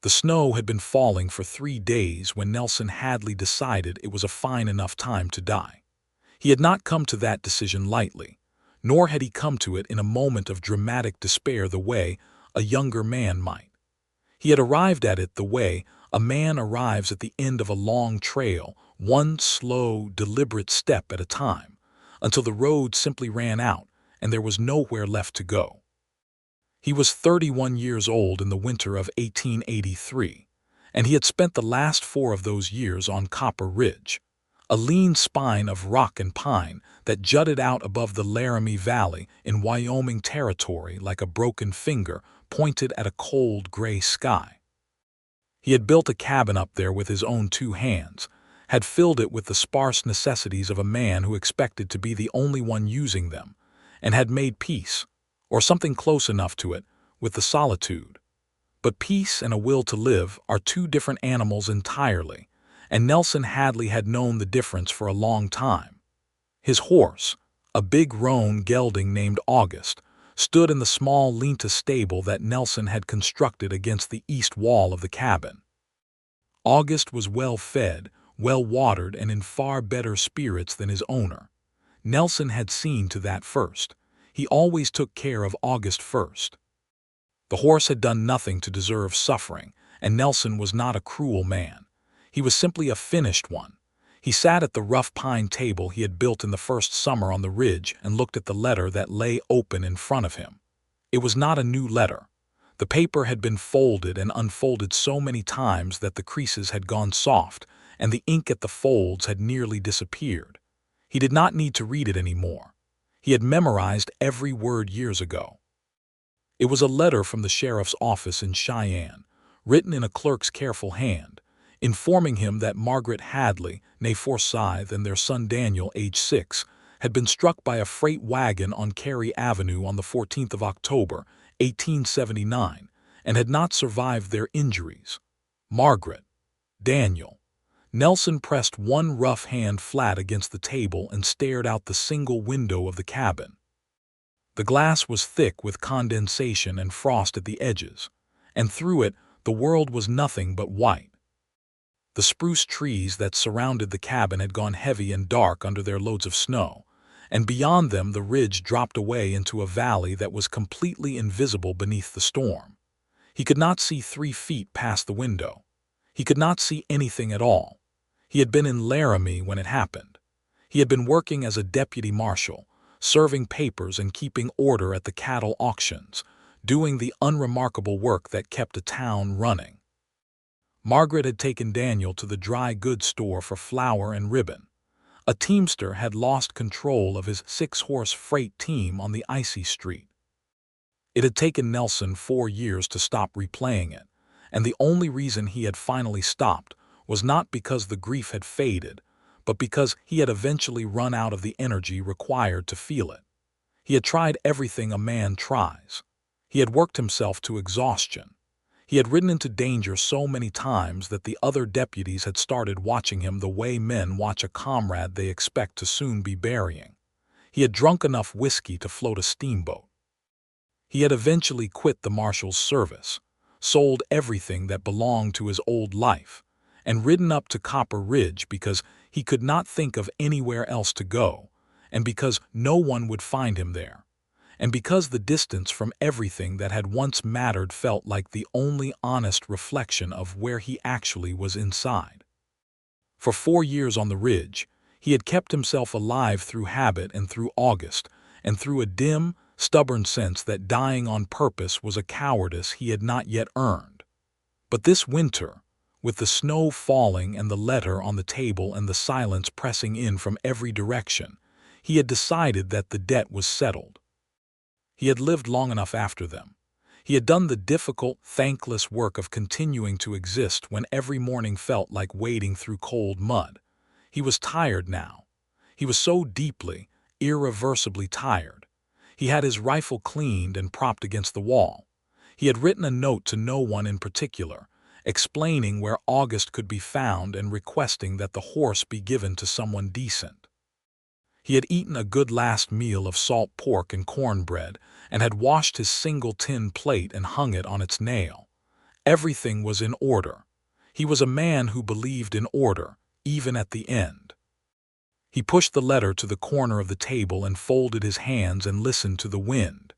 The snow had been falling for 3 days when Nelson Hadley decided it was a fine enough time to die. He had not come to that decision lightly, nor had he come to it in a moment of dramatic despair the way a younger man might. He had arrived at it the way a man arrives at the end of a long trail, one slow, deliberate step at a time, until the road simply ran out and there was nowhere left to go. He was 31 years old in the winter of 1883, and he had spent the last 4 of those years on Copper Ridge, a lean spine of rock and pine that jutted out above the Laramie Valley in Wyoming territory like a broken finger pointed at a cold gray sky. He had built a cabin up there with his own 2 hands, had filled it with the sparse necessities of a man who expected to be the only one using them, and had made peace, or something close enough to it, with the solitude. But peace and a will to live are 2 different animals entirely, and Nelson Hadley had known the difference for a long time. His horse, a big roan gelding named August, stood in the small lean-to stable that Nelson had constructed against the east wall of the cabin. August was well fed, well watered, and in far better spirits than his owner. Nelson had seen to that first. He always took care of August first. The horse had done nothing to deserve suffering, and Nelson was not a cruel man. He was simply a finished one. He sat at the rough pine table he had built in the first summer on the ridge and looked at the letter that lay open in front of him. It was not a new letter. The paper had been folded and unfolded so many times that the creases had gone soft, and the ink at the folds had nearly disappeared. He did not need to read it anymore. He had memorized every word years ago. It was a letter from the sheriff's office in Cheyenne, written in a clerk's careful hand, informing him that Margaret Hadley, née Forsyth, and their son Daniel, age 6, had been struck by a freight wagon on Cary Avenue on the 14th of October, 1879, and had not survived their injuries. Margaret. Daniel. Nelson pressed one rough hand flat against the table and stared out the single window of the cabin. The glass was thick with condensation and frost at the edges, and through it the world was nothing but white. The spruce trees that surrounded the cabin had gone heavy and dark under their loads of snow, and beyond them the ridge dropped away into a valley that was completely invisible beneath the storm. He could not see 3 feet past the window. He could not see anything at all. He had been in Laramie when it happened. He had been working as a deputy marshal, serving papers and keeping order at the cattle auctions, doing the unremarkable work that kept a town running. Margaret had taken Daniel to the dry goods store for flour and ribbon. A teamster had lost control of his 6-horse freight team on the icy street. It had taken Nelson 4 years to stop replaying it, and the only reason he had finally stopped was not because the grief had faded, but because he had eventually run out of the energy required to feel it. He had tried everything a man tries. He had worked himself to exhaustion. He had ridden into danger so many times that the other deputies had started watching him the way men watch a comrade they expect to soon be burying. He had drunk enough whiskey to float a steamboat. He had eventually quit the marshal's service, sold everything that belonged to his old life, and ridden up to Copper Ridge because he could not think of anywhere else to go, and because no one would find him there, and because the distance from everything that had once mattered felt like the only honest reflection of where he actually was inside. For 4 years on the ridge, he had kept himself alive through habit and through August, and through a dim, stubborn sense that dying on purpose was a cowardice he had not yet earned. But this winter, with the snow falling and the letter on the table and the silence pressing in from every direction, he had decided that the debt was settled. He had lived long enough after them. He had done the difficult, thankless work of continuing to exist when every morning felt like wading through cold mud. He was tired now. He was so deeply, irreversibly tired. He had his rifle cleaned and propped against the wall. He had written a note to no one in particular, explaining where August could be found and requesting that the horse be given to someone decent. He had eaten a good last meal of salt pork and cornbread, and had washed his single tin plate and hung it on its nail. Everything was in order. He was a man who believed in order, even at the end. He pushed the letter to the corner of the table and folded his hands and listened to the wind.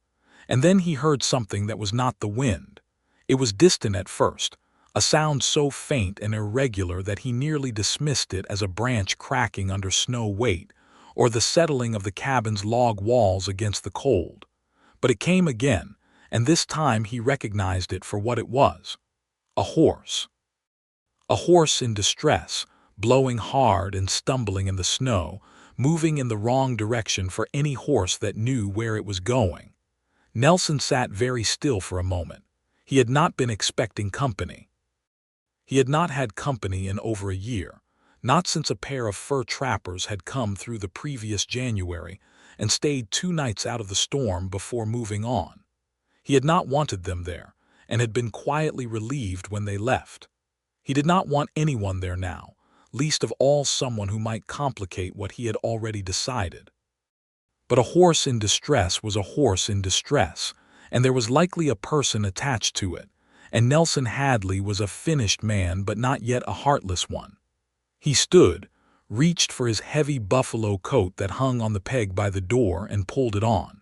And then he heard something that was not the wind. It was distant at first, a sound so faint and irregular that he nearly dismissed it as a branch cracking under snow weight, or the settling of the cabin's log walls against the cold. But it came again, and this time he recognized it for what it was. A horse. A horse in distress, blowing hard and stumbling in the snow, moving in the wrong direction for any horse that knew where it was going. Nelson sat very still for a moment. He had not been expecting company. He had not had company in over a year, not since a pair of fur trappers had come through the previous January and stayed 2 nights out of the storm before moving on. He had not wanted them there, and had been quietly relieved when they left. He did not want anyone there now, least of all someone who might complicate what he had already decided. But a horse in distress was a horse in distress, and there was likely a person attached to it, and Nelson Hadley was a finished man but not yet a heartless one. He stood, reached for his heavy buffalo coat that hung on the peg by the door and pulled it on.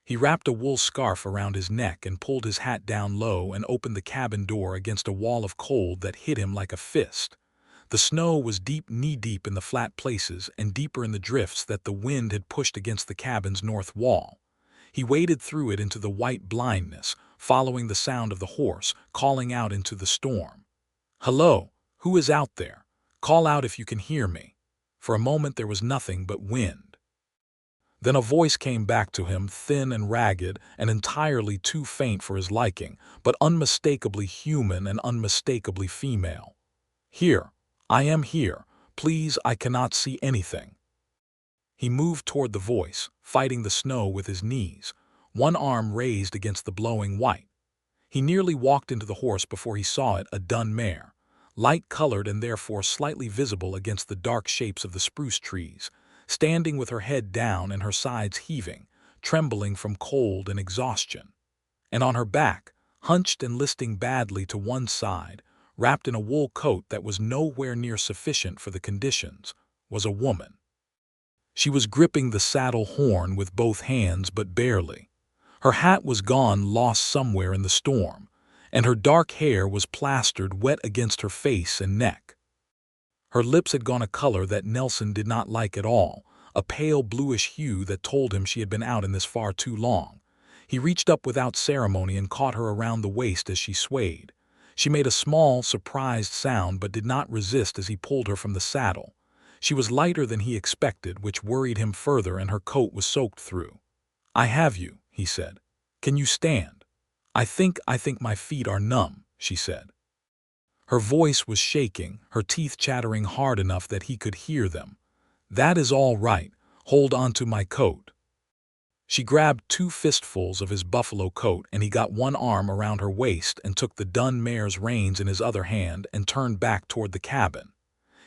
He wrapped a wool scarf around his neck and pulled his hat down low and opened the cabin door against a wall of cold that hit him like a fist. The snow was deep knee-deep in the flat places and deeper in the drifts that the wind had pushed against the cabin's north wall. He waded through it into the white blindness, following the sound of the horse, calling out into the storm. "Hello, who is out there? Call out if you can hear me." For a moment there was nothing but wind. Then a voice came back to him, thin and ragged and entirely too faint for his liking, but unmistakably human and unmistakably female. "Here, I am here. Please, I cannot see anything." He moved toward the voice, fighting the snow with his knees, one arm raised against the blowing white. He nearly walked into the horse before he saw it, a dun mare, light-colored and therefore slightly visible against the dark shapes of the spruce trees, standing with her head down and her sides heaving, trembling from cold and exhaustion. And on her back, hunched and listing badly to one side, wrapped in a wool coat that was nowhere near sufficient for the conditions, was a woman. She was gripping the saddle horn with both hands, but barely. Her hat was gone, lost somewhere in the storm, and her dark hair was plastered wet against her face and neck. Her lips had gone a color that Nelson did not like at all, a pale bluish hue that told him she had been out in this far too long. He reached up without ceremony and caught her around the waist as she swayed. She made a small, surprised sound but did not resist as he pulled her from the saddle. She was lighter than he expected, which worried him further, and her coat was soaked through. "I have you," he said. "Can you stand?" I think my feet are numb," she said. Her voice was shaking, her teeth chattering hard enough that he could hear them. "That is all right. Hold on to my coat." She grabbed 2 fistfuls of his buffalo coat, and he got one arm around her waist and took the dun mare's reins in his other hand and turned back toward the cabin.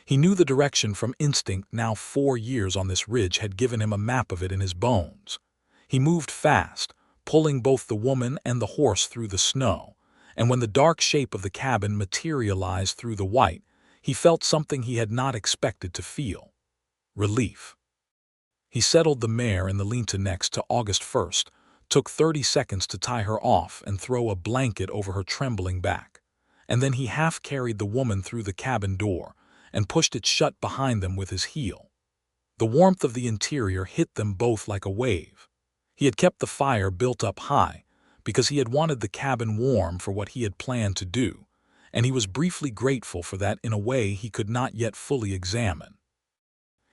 He knew the direction from instinct. Now 4 years on this ridge had given him a map of it in his bones. He moved fast, pulling both the woman and the horse through the snow, and when the dark shape of the cabin materialized through the white, he felt something he had not expected to feel: relief. He settled the mare in the lean-to next to August 1st, took 30 seconds to tie her off and throw a blanket over her trembling back, and then he half-carried the woman through the cabin door and pushed it shut behind them with his heel. The warmth of the interior hit them both like a wave. He had kept the fire built up high because he had wanted the cabin warm for what he had planned to do, and he was briefly grateful for that in a way he could not yet fully examine.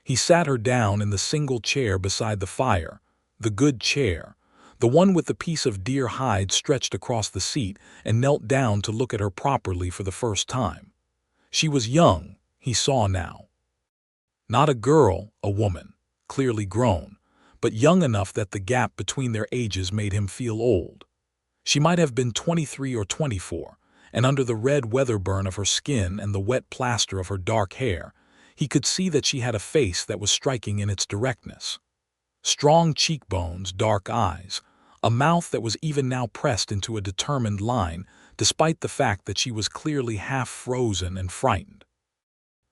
He sat her down in the single chair beside the fire, the good chair, the one with the piece of deer hide stretched across the seat, and knelt down to look at her properly for the first time. She was young, he saw now. Not a girl, a woman, clearly grown, but young enough that the gap between their ages made him feel old. She might have been 23 or 24, and under the red weatherburn of her skin and the wet plaster of her dark hair, he could see that she had a face that was striking in its directness. Strong cheekbones, dark eyes, a mouth that was even now pressed into a determined line, despite the fact that she was clearly half frozen and frightened.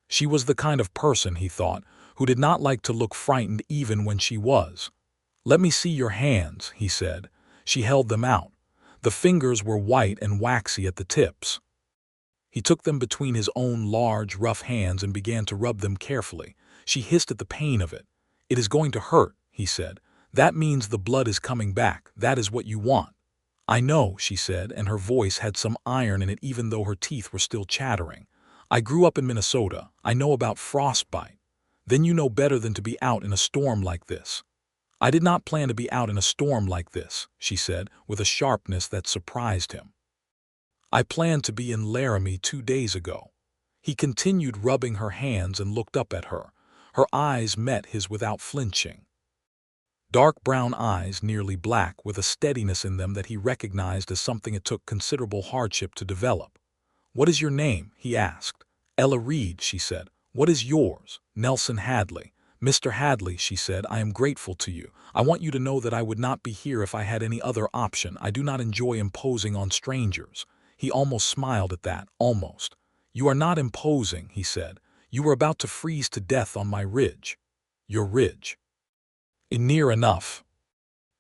She was the kind of person, he thought, who did not like to look frightened even when she was. "Let me see your hands," he said. She held them out. The fingers were white and waxy at the tips. He took them between his own large, rough hands and began to rub them carefully. She hissed at the pain of it. "It is going to hurt," he said. "That means the blood is coming back. That is what you want." "I know," she said, and her voice had some iron in it even though her teeth were still chattering. "I grew up in Minnesota. I know about frostbite." "Then you know better than to be out in a storm like this." "I did not plan to be out in a storm like this," she said, with a sharpness that surprised him. "I planned to be in Laramie 2 days ago." He continued rubbing her hands and looked up at her. Her eyes met his without flinching. Dark brown eyes, nearly black, with a steadiness in them that he recognized as something it took considerable hardship to develop. "What is your name?" he asked. "Ella Reed," she said. "What is yours?" "Nelson Hadley." "Mr. Hadley," she said, "I am grateful to you. I want you to know that I would not be here if I had any other option. I do not enjoy imposing on strangers." He almost smiled at that, almost. "You are not imposing," he said. "You were about to freeze to death on my ridge." "Your ridge?" "Near enough."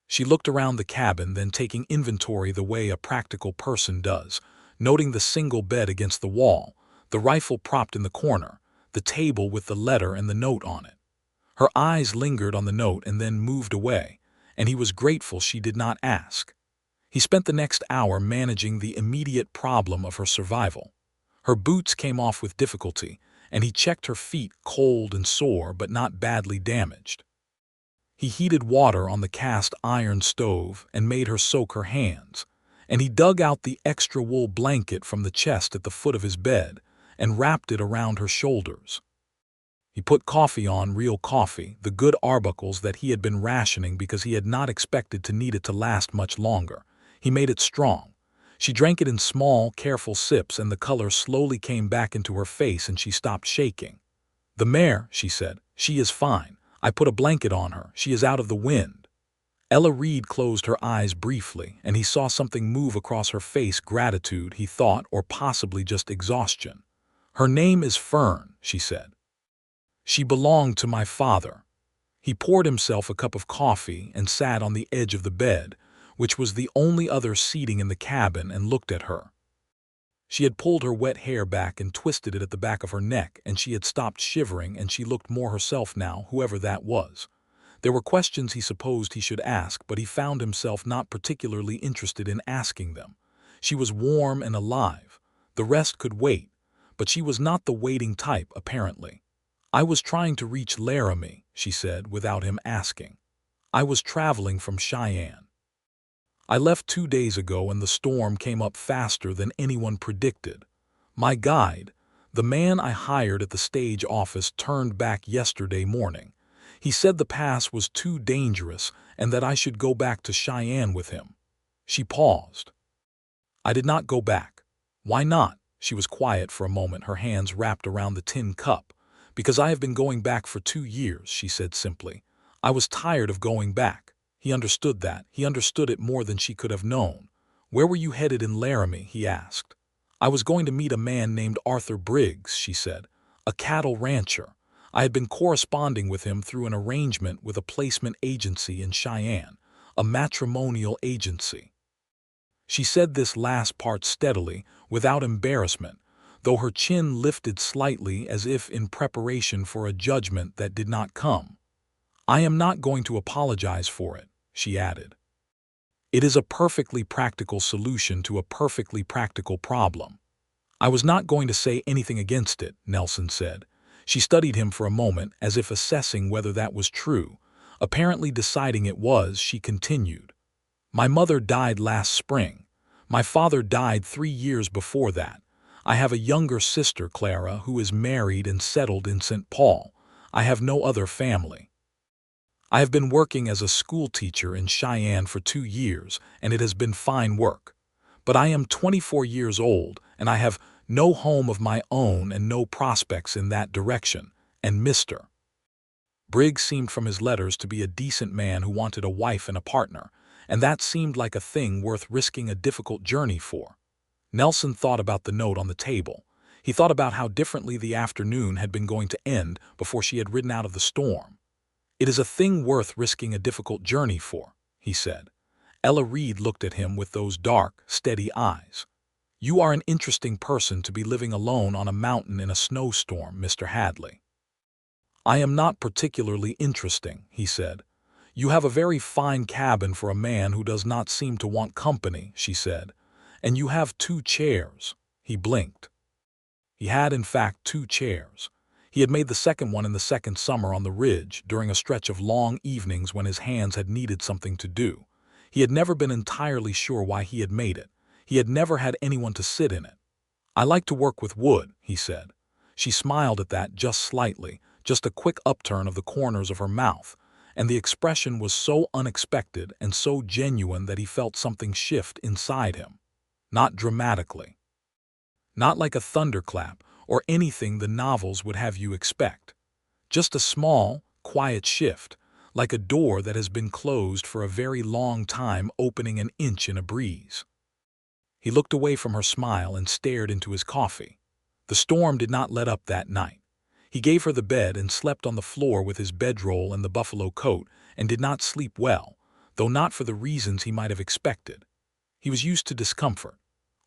She looked around the cabin, then taking inventory the way a practical person does, noting the single bed against the wall, the rifle propped in the corner, the table with the letter and the note on it. Her eyes lingered on the note and then moved away, and he was grateful she did not ask. He spent the next hour managing the immediate problem of her survival. Her boots came off with difficulty, and he checked her feet, cold and sore but not badly damaged. He heated water on the cast iron stove and made her soak her hands, and he dug out the extra wool blanket from the chest at the foot of his bed and wrapped it around her shoulders. He put coffee on, real coffee, the good arbuckles that he had been rationing because he had not expected to need it to last much longer. He made it strong. She drank it in small, careful sips, and the color slowly came back into her face and she stopped shaking. "The mare," she said. "She is fine. I put a blanket on her. She is out of the wind." Ella Reed closed her eyes briefly, and he saw something move across her face. Gratitude, he thought, or possibly just exhaustion. "Her name is Fern," she said. "She belonged to my father." He poured himself a cup of coffee and sat on the edge of the bed, which was the only other seating in the cabin, and looked at her. She had pulled her wet hair back and twisted it at the back of her neck, and she had stopped shivering, and she looked more herself now, whoever that was. There were questions he supposed he should ask, but he found himself not particularly interested in asking them. She was warm and alive. The rest could wait, but she was not the waiting type, apparently. "I was trying to reach Laramie," she said, without him asking. "I was traveling from Cheyenne. I left 2 days ago and the storm came up faster than anyone predicted. My guide, the man I hired at the stage office, turned back yesterday morning. He said the pass was too dangerous and that I should go back to Cheyenne with him." She paused. "I did not go back." "Why not?" She was quiet for a moment, her hands wrapped around the tin cup. "Because I have been going back for 2 years," she said simply. "I was tired of going back." He understood that. He understood it more than she could have known. "Where were you headed in Laramie?" he asked. "I was going to meet a man named Arthur Briggs," she said, "a cattle rancher. I had been corresponding with him through an arrangement with a placement agency in Cheyenne, a matrimonial agency." She said this last part steadily, without embarrassment, though her chin lifted slightly as if in preparation for a judgment that did not come. "I am not going to apologize for it," she added. "It is a perfectly practical solution to a perfectly practical problem." "I was not going to say anything against it," Nelson said. She studied him for a moment, as if assessing whether that was true. Apparently deciding it was, she continued. "My mother died last spring. My father died 3 years before that. I have a younger sister, Clara, who is married and settled in St. Paul. I have no other family. I have been working as a school teacher in Cheyenne for 2 years, and it has been fine work. But I am 24 years old, and I have no home of my own and no prospects in that direction, and Mr. Briggs seemed from his letters to be a decent man who wanted a wife and a partner, and that seemed like a thing worth risking a difficult journey for." Nelson thought about the note on the table. He thought about how differently the afternoon had been going to end before she had ridden out of the storm. "It is a thing worth risking a difficult journey for," he said. Ella Reed looked at him with those dark, steady eyes. "You are an interesting person to be living alone on a mountain in a snowstorm, Mr. Hadley." "I am not particularly interesting," he said. "You have a very fine cabin for a man who does not seem to want company," she said. "And you have 2 chairs." He blinked. He had, in fact, 2 chairs. He had made the second one in the second summer on the ridge during a stretch of long evenings when his hands had needed something to do. He had never been entirely sure why he had made it. He had never had anyone to sit in it. "I like to work with wood," he said. She smiled at that just slightly, just a quick upturn of the corners of her mouth, and the expression was so unexpected and so genuine that he felt something shift inside him. Not dramatically. Not like a thunderclap or anything the novels would have you expect. Just a small, quiet shift, like a door that has been closed for a very long time opening an inch in a breeze. He looked away from her smile and stared into his coffee. The storm did not let up that night. He gave her the bed and slept on the floor with his bedroll and the buffalo coat, and did not sleep well, though not for the reasons he might have expected. He was used to discomfort.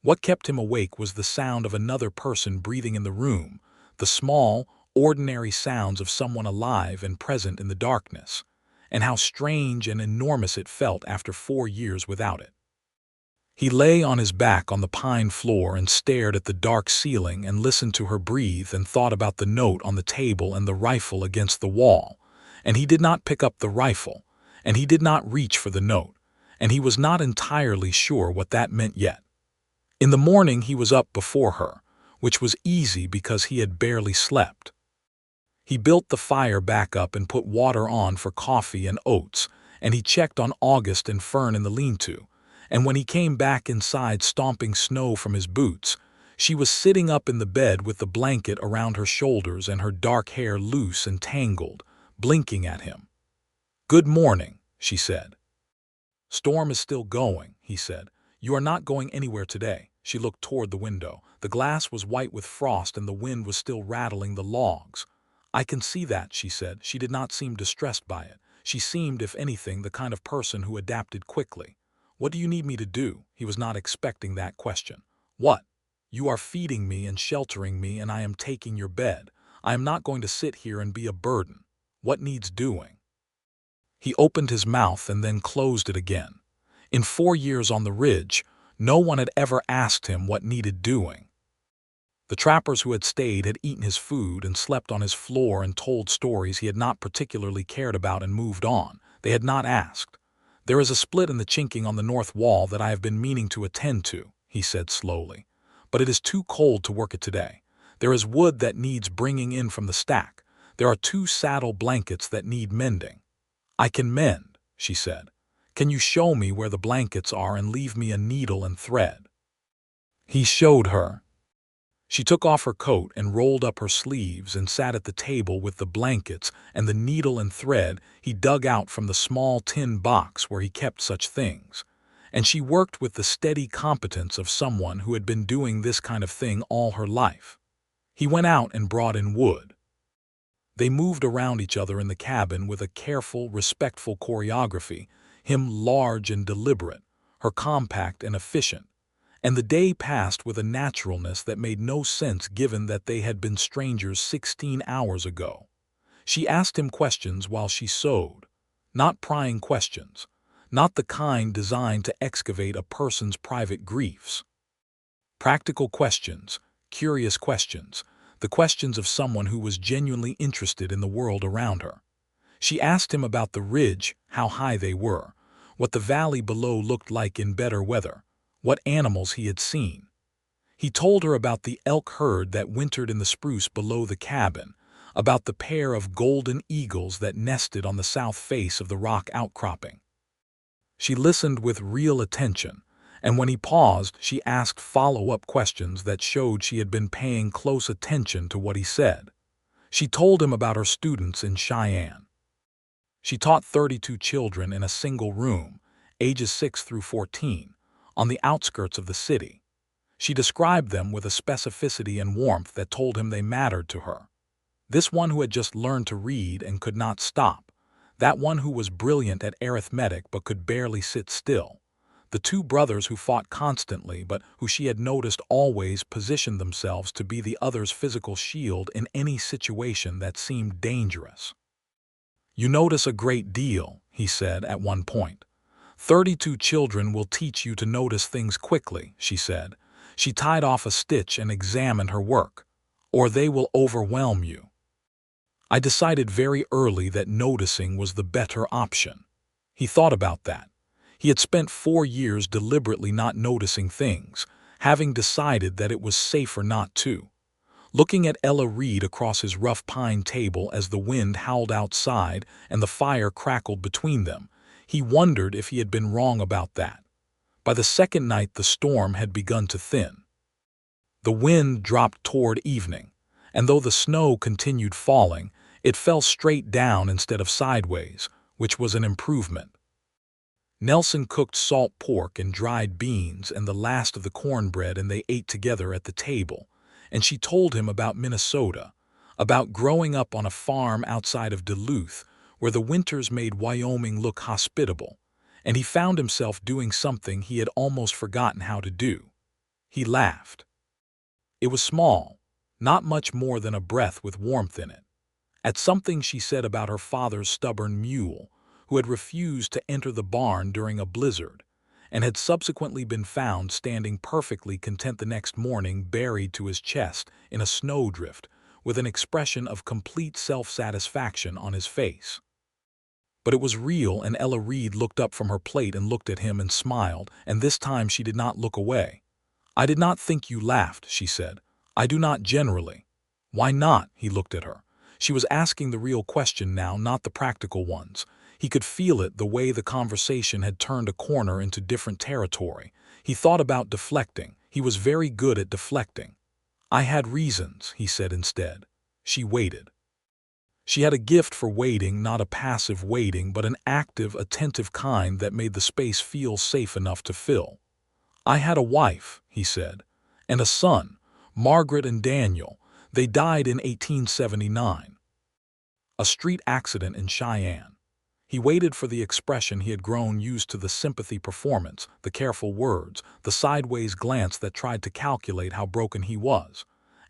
What kept him awake was the sound of another person breathing in the room, the small, ordinary sounds of someone alive and present in the darkness, and how strange and enormous it felt after 4 years without it. He lay on his back on the pine floor and stared at the dark ceiling and listened to her breathe and thought about the note on the table and the rifle against the wall. And he did not pick up the rifle, and he did not reach for the note, and he was not entirely sure what that meant yet. In the morning he was up before her, which was easy because he had barely slept. He built the fire back up and put water on for coffee and oats, and he checked on August and Fern in the lean-to. And when he came back inside stomping snow from his boots, she was sitting up in the bed with the blanket around her shoulders and her dark hair loose and tangled, blinking at him. "Good morning," she said. "Storm is still going," he said. "You are not going anywhere today." She looked toward the window. The glass was white with frost and the wind was still rattling the logs. "I can see that," she said. She did not seem distressed by it. She seemed, if anything, the kind of person who adapted quickly. "What do you need me to do?" He was not expecting that question. "What?" "You are feeding me and sheltering me, and I am taking your bed. I am not going to sit here and be a burden. What needs doing?" He opened his mouth and then closed it again. In 4 years on the ridge, no one had ever asked him what needed doing. The trappers who had stayed had eaten his food and slept on his floor and told stories he had not particularly cared about and moved on. They had not asked. "There is a split in the chinking on the north wall that I have been meaning to attend to," he said slowly. "But it is too cold to work it today. There is wood that needs bringing in from the stack. There are 2 saddle blankets that need mending." "I can mend," she said. "Can you show me where the blankets are and leave me a needle and thread?" He showed her. She took off her coat and rolled up her sleeves and sat at the table with the blankets and the needle and thread he dug out from the small tin box where he kept such things. And she worked with the steady competence of someone who had been doing this kind of thing all her life. He went out and brought in wood. They moved around each other in the cabin with a careful, respectful choreography, him large and deliberate, her compact and efficient. And the day passed with a naturalness that made no sense given that they had been strangers 16 hours ago. She asked him questions while she sewed. Not prying questions. Not the kind designed to excavate a person's private griefs. Practical questions, curious questions, the questions of someone who was genuinely interested in the world around her. She asked him about the ridge, how high they were, what the valley below looked like in better weather, what animals he had seen. He told her about the elk herd that wintered in the spruce below the cabin, about the pair of golden eagles that nested on the south face of the rock outcropping. She listened with real attention, and when he paused, she asked follow-up questions that showed she had been paying close attention to what he said. She told him about her students in Cheyenne. She taught 32 children in a single room, ages 6 through 14, on the outskirts of the city. She described them with a specificity and warmth that told him they mattered to her. This one who had just learned to read and could not stop. That one who was brilliant at arithmetic but could barely sit still. The two brothers who fought constantly but who she had noticed always positioned themselves to be the other's physical shield in any situation that seemed dangerous. "You notice a great deal," he said at one point. 32 children will teach you to notice things quickly," she said. She tied off a stitch and examined her work. "Or they will overwhelm you." I decided very early that noticing was the better option. He thought about that. He had spent 4 years deliberately not noticing things, having decided that it was safer not to. Looking at Ella Reed across his rough pine table as the wind howled outside and the fire crackled between them, he wondered if he had been wrong about that. By the second night the storm had begun to thin. The wind dropped toward evening, and though the snow continued falling, it fell straight down instead of sideways, which was an improvement. Nelson cooked salt pork and dried beans and the last of the cornbread, and they ate together at the table, and she told him about Minnesota, about growing up on a farm outside of Duluth, where the winters made Wyoming look hospitable, and he found himself doing something he had almost forgotten how to do. He laughed. It was small, not much more than a breath with warmth in it, at something she said about her father's stubborn mule, who had refused to enter the barn during a blizzard, and had subsequently been found standing perfectly content the next morning, buried to his chest in a snowdrift, with an expression of complete self-satisfaction on his face. But it was real, and Ella Reed looked up from her plate and looked at him and smiled, and this time she did not look away. "I did not think you laughed," she said. "I do not generally." "Why not?" He looked at her. She was asking the real question now, not the practical ones. He could feel it, the way the conversation had turned a corner into different territory. He thought about deflecting. He was very good at deflecting. "I had reasons," he said instead. She waited. She had a gift for waiting, not a passive waiting, but an active, attentive kind that made the space feel safe enough to fill. "I had a wife," he said, "and a son, Margaret and Daniel. They died in 1879. A street accident in Cheyenne." He waited for the expression he had grown used to, the sympathy performance, the careful words, the sideways glance that tried to calculate how broken he was.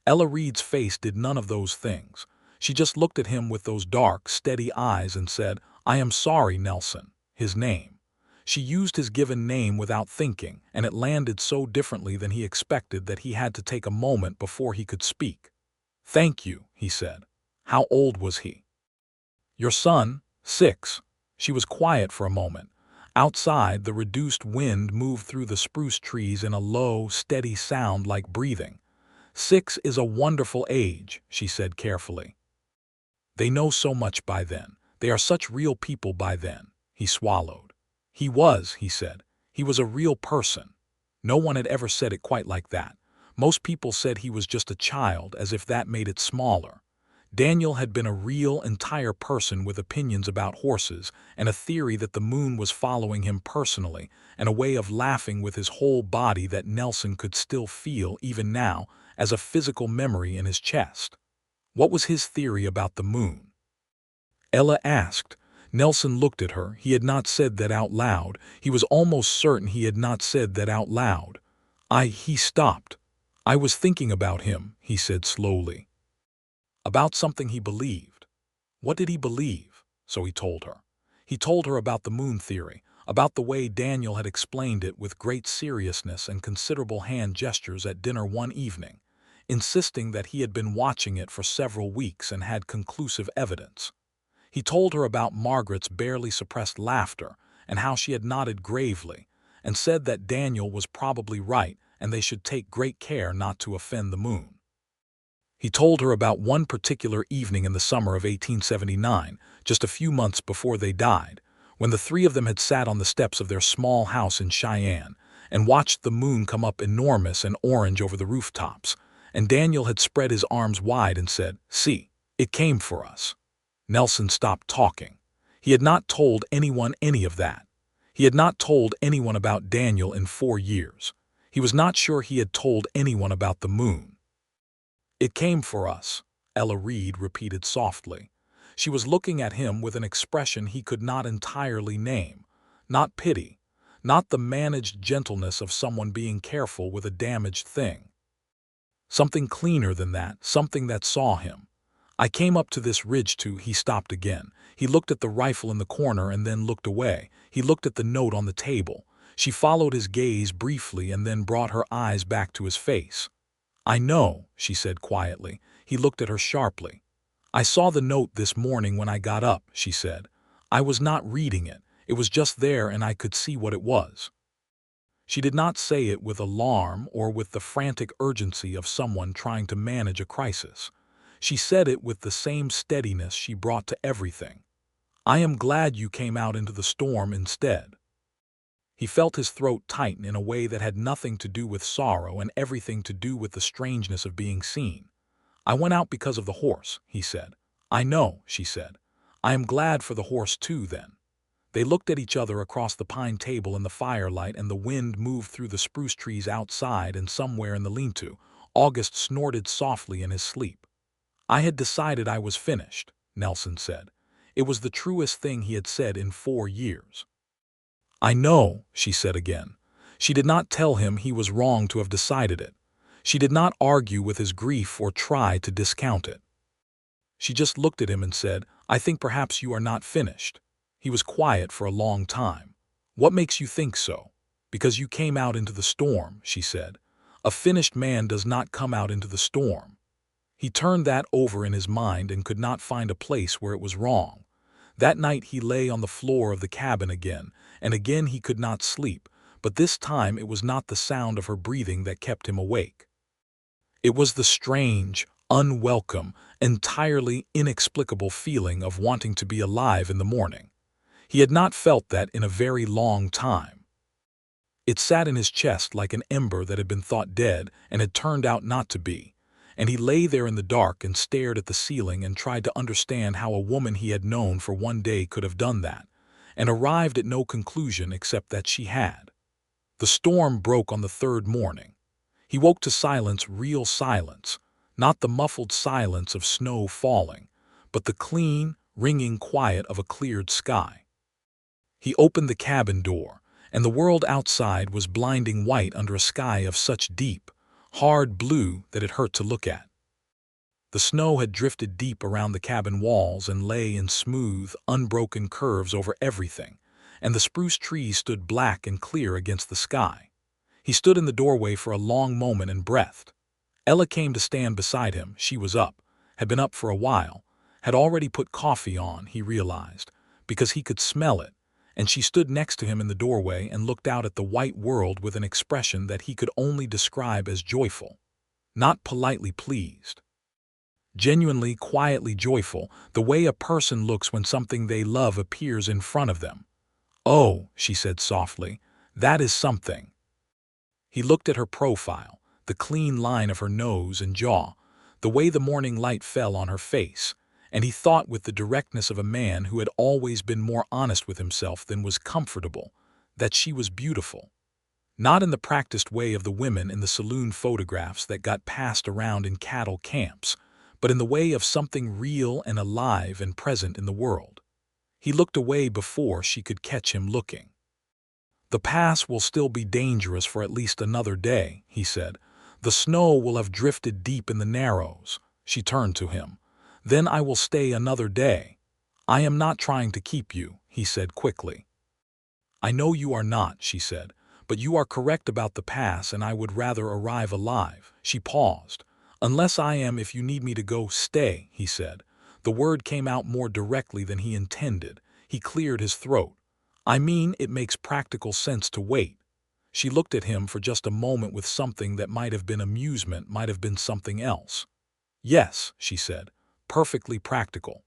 Ella Reed's face did none of those things. She just looked at him with those dark, steady eyes and said, "I am sorry, Nelson," his name. She used his given name without thinking, and it landed so differently than he expected that he had to take a moment before he could speak. "Thank you," he said. "How old was he?" "Your son, 6. She was quiet for a moment. Outside, the reduced wind moved through the spruce trees in a low, steady sound like breathing. 6 is a wonderful age," she said carefully. "They know so much by then. They are such real people by then." He swallowed. "He was," he said. "He was a real person." No one had ever said it quite like that. Most people said he was just a child, as if that made it smaller. Daniel had been a real, entire person with opinions about horses, and a theory that the moon was following him personally, and a way of laughing with his whole body that Nelson could still feel even now as a physical memory in his chest. What was his theory about the moon? Ella asked. Nelson looked at her. He had not said that out loud. He was almost certain he had not said that out loud. He stopped. "I was thinking about him," he said slowly. "About something he believed." What did he believe? So he told her. He told her about the moon theory, about the way Daniel had explained it with great seriousness and considerable hand gestures at dinner one evening, insisting that he had been watching it for several weeks and had conclusive evidence. He told her about Margaret's barely suppressed laughter and how she had nodded gravely and said that Daniel was probably right and they should take great care not to offend the moon. He told her about one particular evening in the summer of 1879, just a few months before they died, when the three of them had sat on the steps of their small house in Cheyenne and watched the moon come up enormous and orange over the rooftops, and Daniel had spread his arms wide and said, "See, it came for us." Nelson stopped talking. He had not told anyone any of that. He had not told anyone about Daniel in 4 years. He was not sure he had told anyone about the moon. "It came for us," Ella Reed repeated softly. She was looking at him with an expression he could not entirely name. Not pity, not the managed gentleness of someone being careful with a damaged thing. Something cleaner than that, something that saw him. "I came up to this ridge to—" He stopped again. He looked at the rifle in the corner and then looked away. He looked at the note on the table. She followed his gaze briefly and then brought her eyes back to his face. "I know," she said quietly. He looked at her sharply. "I saw the note this morning when I got up," she said. "I was not reading it. It was just there and I could see what it was." She did not say it with alarm or with the frantic urgency of someone trying to manage a crisis. She said it with the same steadiness she brought to everything. "I am glad you came out into the storm instead." He felt his throat tighten in a way that had nothing to do with sorrow and everything to do with the strangeness of being seen. "I went out because of the horse," he said. "I know," she said. "I am glad for the horse too, then." They looked at each other across the pine table in the firelight, and the wind moved through the spruce trees outside, and somewhere in the lean-to, August snorted softly in his sleep. "I had decided I was finished," Nelson said. It was the truest thing he had said in 4 years. "I know," she said again. She did not tell him he was wrong to have decided it. She did not argue with his grief or try to discount it. She just looked at him and said, "I think perhaps you are not finished." He was quiet for a long time. "What makes you think so?" "Because you came out into the storm," she said. "A finished man does not come out into the storm." He turned that over in his mind and could not find a place where it was wrong. That night he lay on the floor of the cabin again, and again he could not sleep, but this time it was not the sound of her breathing that kept him awake. It was the strange, unwelcome, entirely inexplicable feeling of wanting to be alive in the morning. He had not felt that in a very long time. It sat in his chest like an ember that had been thought dead and had turned out not to be, and he lay there in the dark and stared at the ceiling and tried to understand how a woman he had known for one day could have done that, and arrived at no conclusion except that she had. The storm broke on the 3rd morning. He woke to silence, real silence, not the muffled silence of snow falling, but the clean, ringing quiet of a cleared sky. He opened the cabin door, and the world outside was blinding white under a sky of such deep, hard blue that it hurt to look at. The snow had drifted deep around the cabin walls and lay in smooth, unbroken curves over everything, and the spruce trees stood black and clear against the sky. He stood in the doorway for a long moment and breathed. Ella came to stand beside him. She was up, had been up for a while, had already put coffee on, he realized, because he could smell it, and she stood next to him in the doorway and looked out at the white world with an expression that he could only describe as joyful, not politely pleased. Genuinely, quietly joyful, the way a person looks when something they love appears in front of them. "Oh," she said softly, "that is something." He looked at her profile, the clean line of her nose and jaw, the way the morning light fell on her face, and he thought with the directness of a man who had always been more honest with himself than was comfortable, that she was beautiful. Not in the practiced way of the women in the saloon photographs that got passed around in cattle camps, but in the way of something real and alive and present in the world. He looked away before she could catch him looking. "The pass will still be dangerous for at least another day," he said. "The snow will have drifted deep in the narrows." She turned to him. "Then I will stay another day." "I am not trying to keep you," he said quickly. "I know you are not," she said, "but you are correct about the pass, and I would rather arrive alive." She paused. "Unless I am, if you need me to go, stay," he said. The word came out more directly than he intended. He cleared his throat. "I mean, it makes practical sense to wait." She looked at him for just a moment with something that might have been amusement, might have been something else. "Yes," she said, "perfectly practical."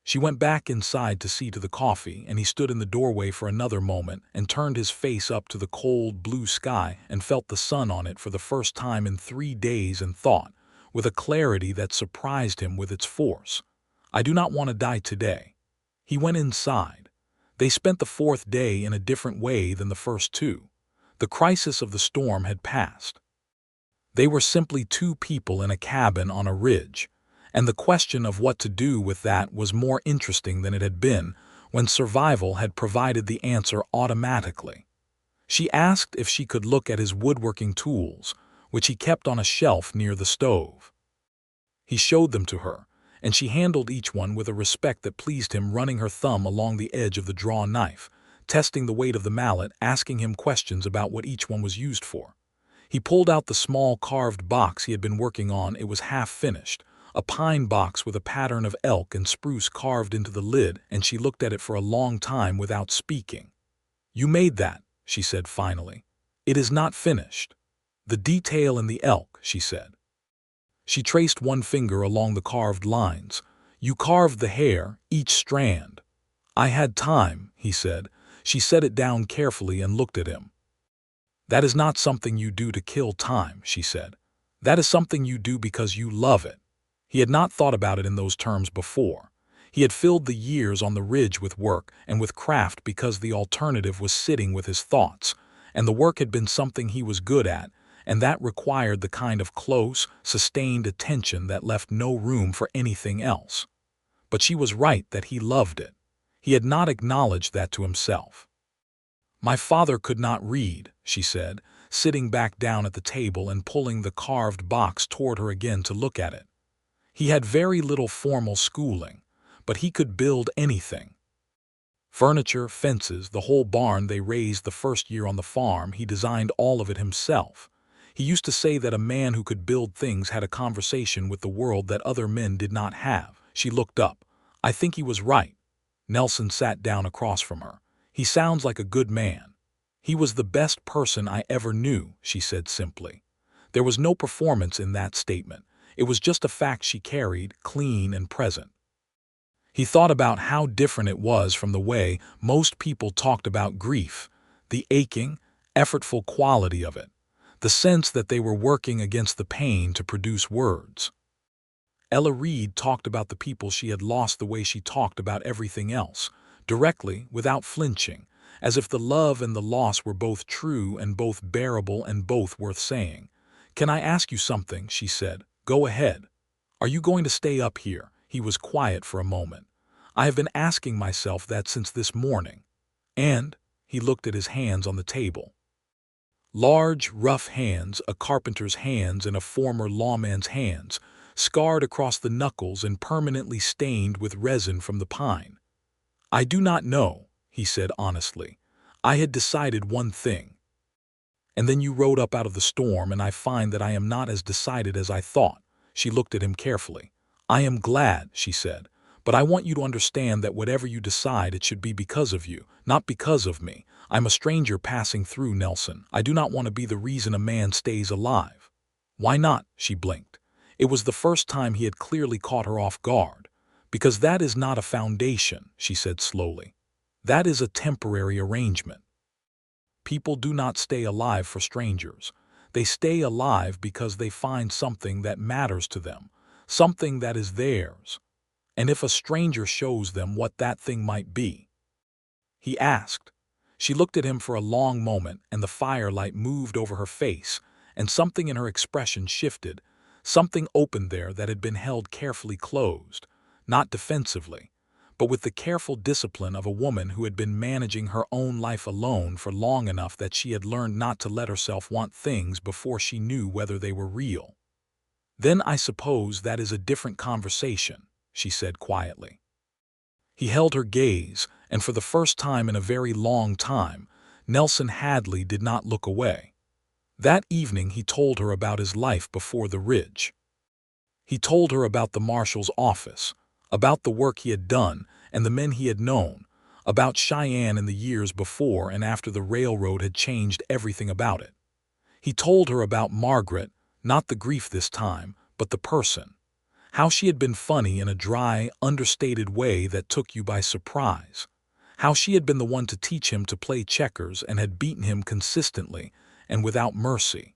She went back inside to see to the coffee, and he stood in the doorway for another moment and turned his face up to the cold blue sky and felt the sun on it for the first time in 3 days and thought, with a clarity that surprised him with its force, "I do not want to die today." He went inside. They spent the 4th day in a different way than the first 2. The crisis of the storm had passed. They were simply two people in a cabin on a ridge, and the question of what to do with that was more interesting than it had been when survival had provided the answer automatically. She asked if she could look at his woodworking tools, which he kept on a shelf near the stove. He showed them to her, and she handled each one with a respect that pleased him, running her thumb along the edge of the draw knife, testing the weight of the mallet, asking him questions about what each one was used for. He pulled out the small carved box he had been working on. It was half finished, a pine box with a pattern of elk and spruce carved into the lid, and she looked at it for a long time without speaking. "You made that," she said finally. "It is not finished." "The detail in the elk," she said. She traced one finger along the carved lines. "You carved the hair, each strand." "I had time," he said. She set it down carefully and looked at him. "That is not something you do to kill time," she said. "That is something you do because you love it." He had not thought about it in those terms before. He had filled the years on the ridge with work and with craft because the alternative was sitting with his thoughts, and the work had been something he was good at, and that required the kind of close, sustained attention that left no room for anything else. But she was right that he loved it. He had not acknowledged that to himself. "My father could not read," she said, sitting back down at the table and pulling the carved box toward her again to look at it. "He had very little formal schooling, but he could build anything. Furniture, fences, the whole barn they raised the first year on the farm, he designed all of it himself. He used to say that a man who could build things had a conversation with the world that other men did not have." She looked up. "I think he was right." Nelson sat down across from her. "He sounds like a good man." "He was the best person I ever knew," she said simply. There was no performance in that statement. It was just a fact she carried, clean and present. He thought about how different it was from the way most people talked about grief, the aching, effortful quality of it, the sense that they were working against the pain to produce words. Ella Reed talked about the people she had lost the way she talked about everything else, directly, without flinching, as if the love and the loss were both true and both bearable and both worth saying. "Can I ask you something?" she said. "Go ahead." "Are you going to stay up here?" He was quiet for a moment. "I have been asking myself that since this morning." "And?" He looked at his hands on the table. Large, rough hands, a carpenter's hands and a former lawman's hands, scarred across the knuckles and permanently stained with resin from the pine. "I do not know," he said honestly. "I had decided one thing. And then you rode up out of the storm, and I find that I am not as decided as I thought." She looked at him carefully. "I am glad," she said, "but I want you to understand that whatever you decide, it should be because of you, not because of me. I'm a stranger passing through, Nelson. I do not want to be the reason a man stays alive." "Why not?" She blinked. It was the first time he had clearly caught her off guard. "Because that is not a foundation," she said slowly. "That is a temporary arrangement. People do not stay alive for strangers. They stay alive because they find something that matters to them, something that is theirs. And if a stranger shows them what that thing might be." He asked. She looked at him for a long moment, and the firelight moved over her face, and something in her expression shifted. Something opened there that had been held carefully closed, not defensively, but with the careful discipline of a woman who had been managing her own life alone for long enough that she had learned not to let herself want things before she knew whether they were real. "Then I suppose that is a different conversation," she said quietly. He held her gaze, and for the first time in a very long time, Nelson Hadley did not look away. That evening he told her about his life before the ridge. He told her about the marshal's office, about the work he had done and the men he had known, about Cheyenne in the years before and after the railroad had changed everything about it. He told her about Margaret, not the grief this time, but the person. How she had been funny in a dry, understated way that took you by surprise. How she had been the one to teach him to play checkers and had beaten him consistently and without mercy.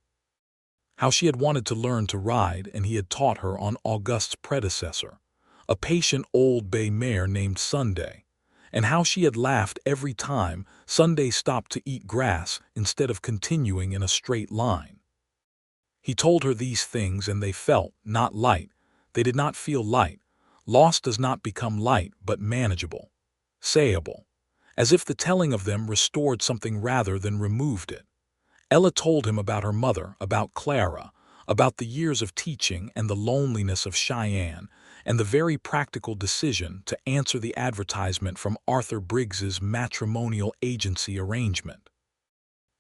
How she had wanted to learn to ride, and he had taught her on August's predecessor, a patient old bay mare named Sunday, and how she had laughed every time Sunday stopped to eat grass instead of continuing in a straight line. He told her these things, and they felt not light. They did not feel light. Loss does not become light, but manageable, sayable, as if the telling of them restored something rather than removed it. Ella told him about her mother, about Clara, about the years of teaching and the loneliness of Cheyenne, and the very practical decision to answer the advertisement from Arthur Briggs's matrimonial agency arrangement.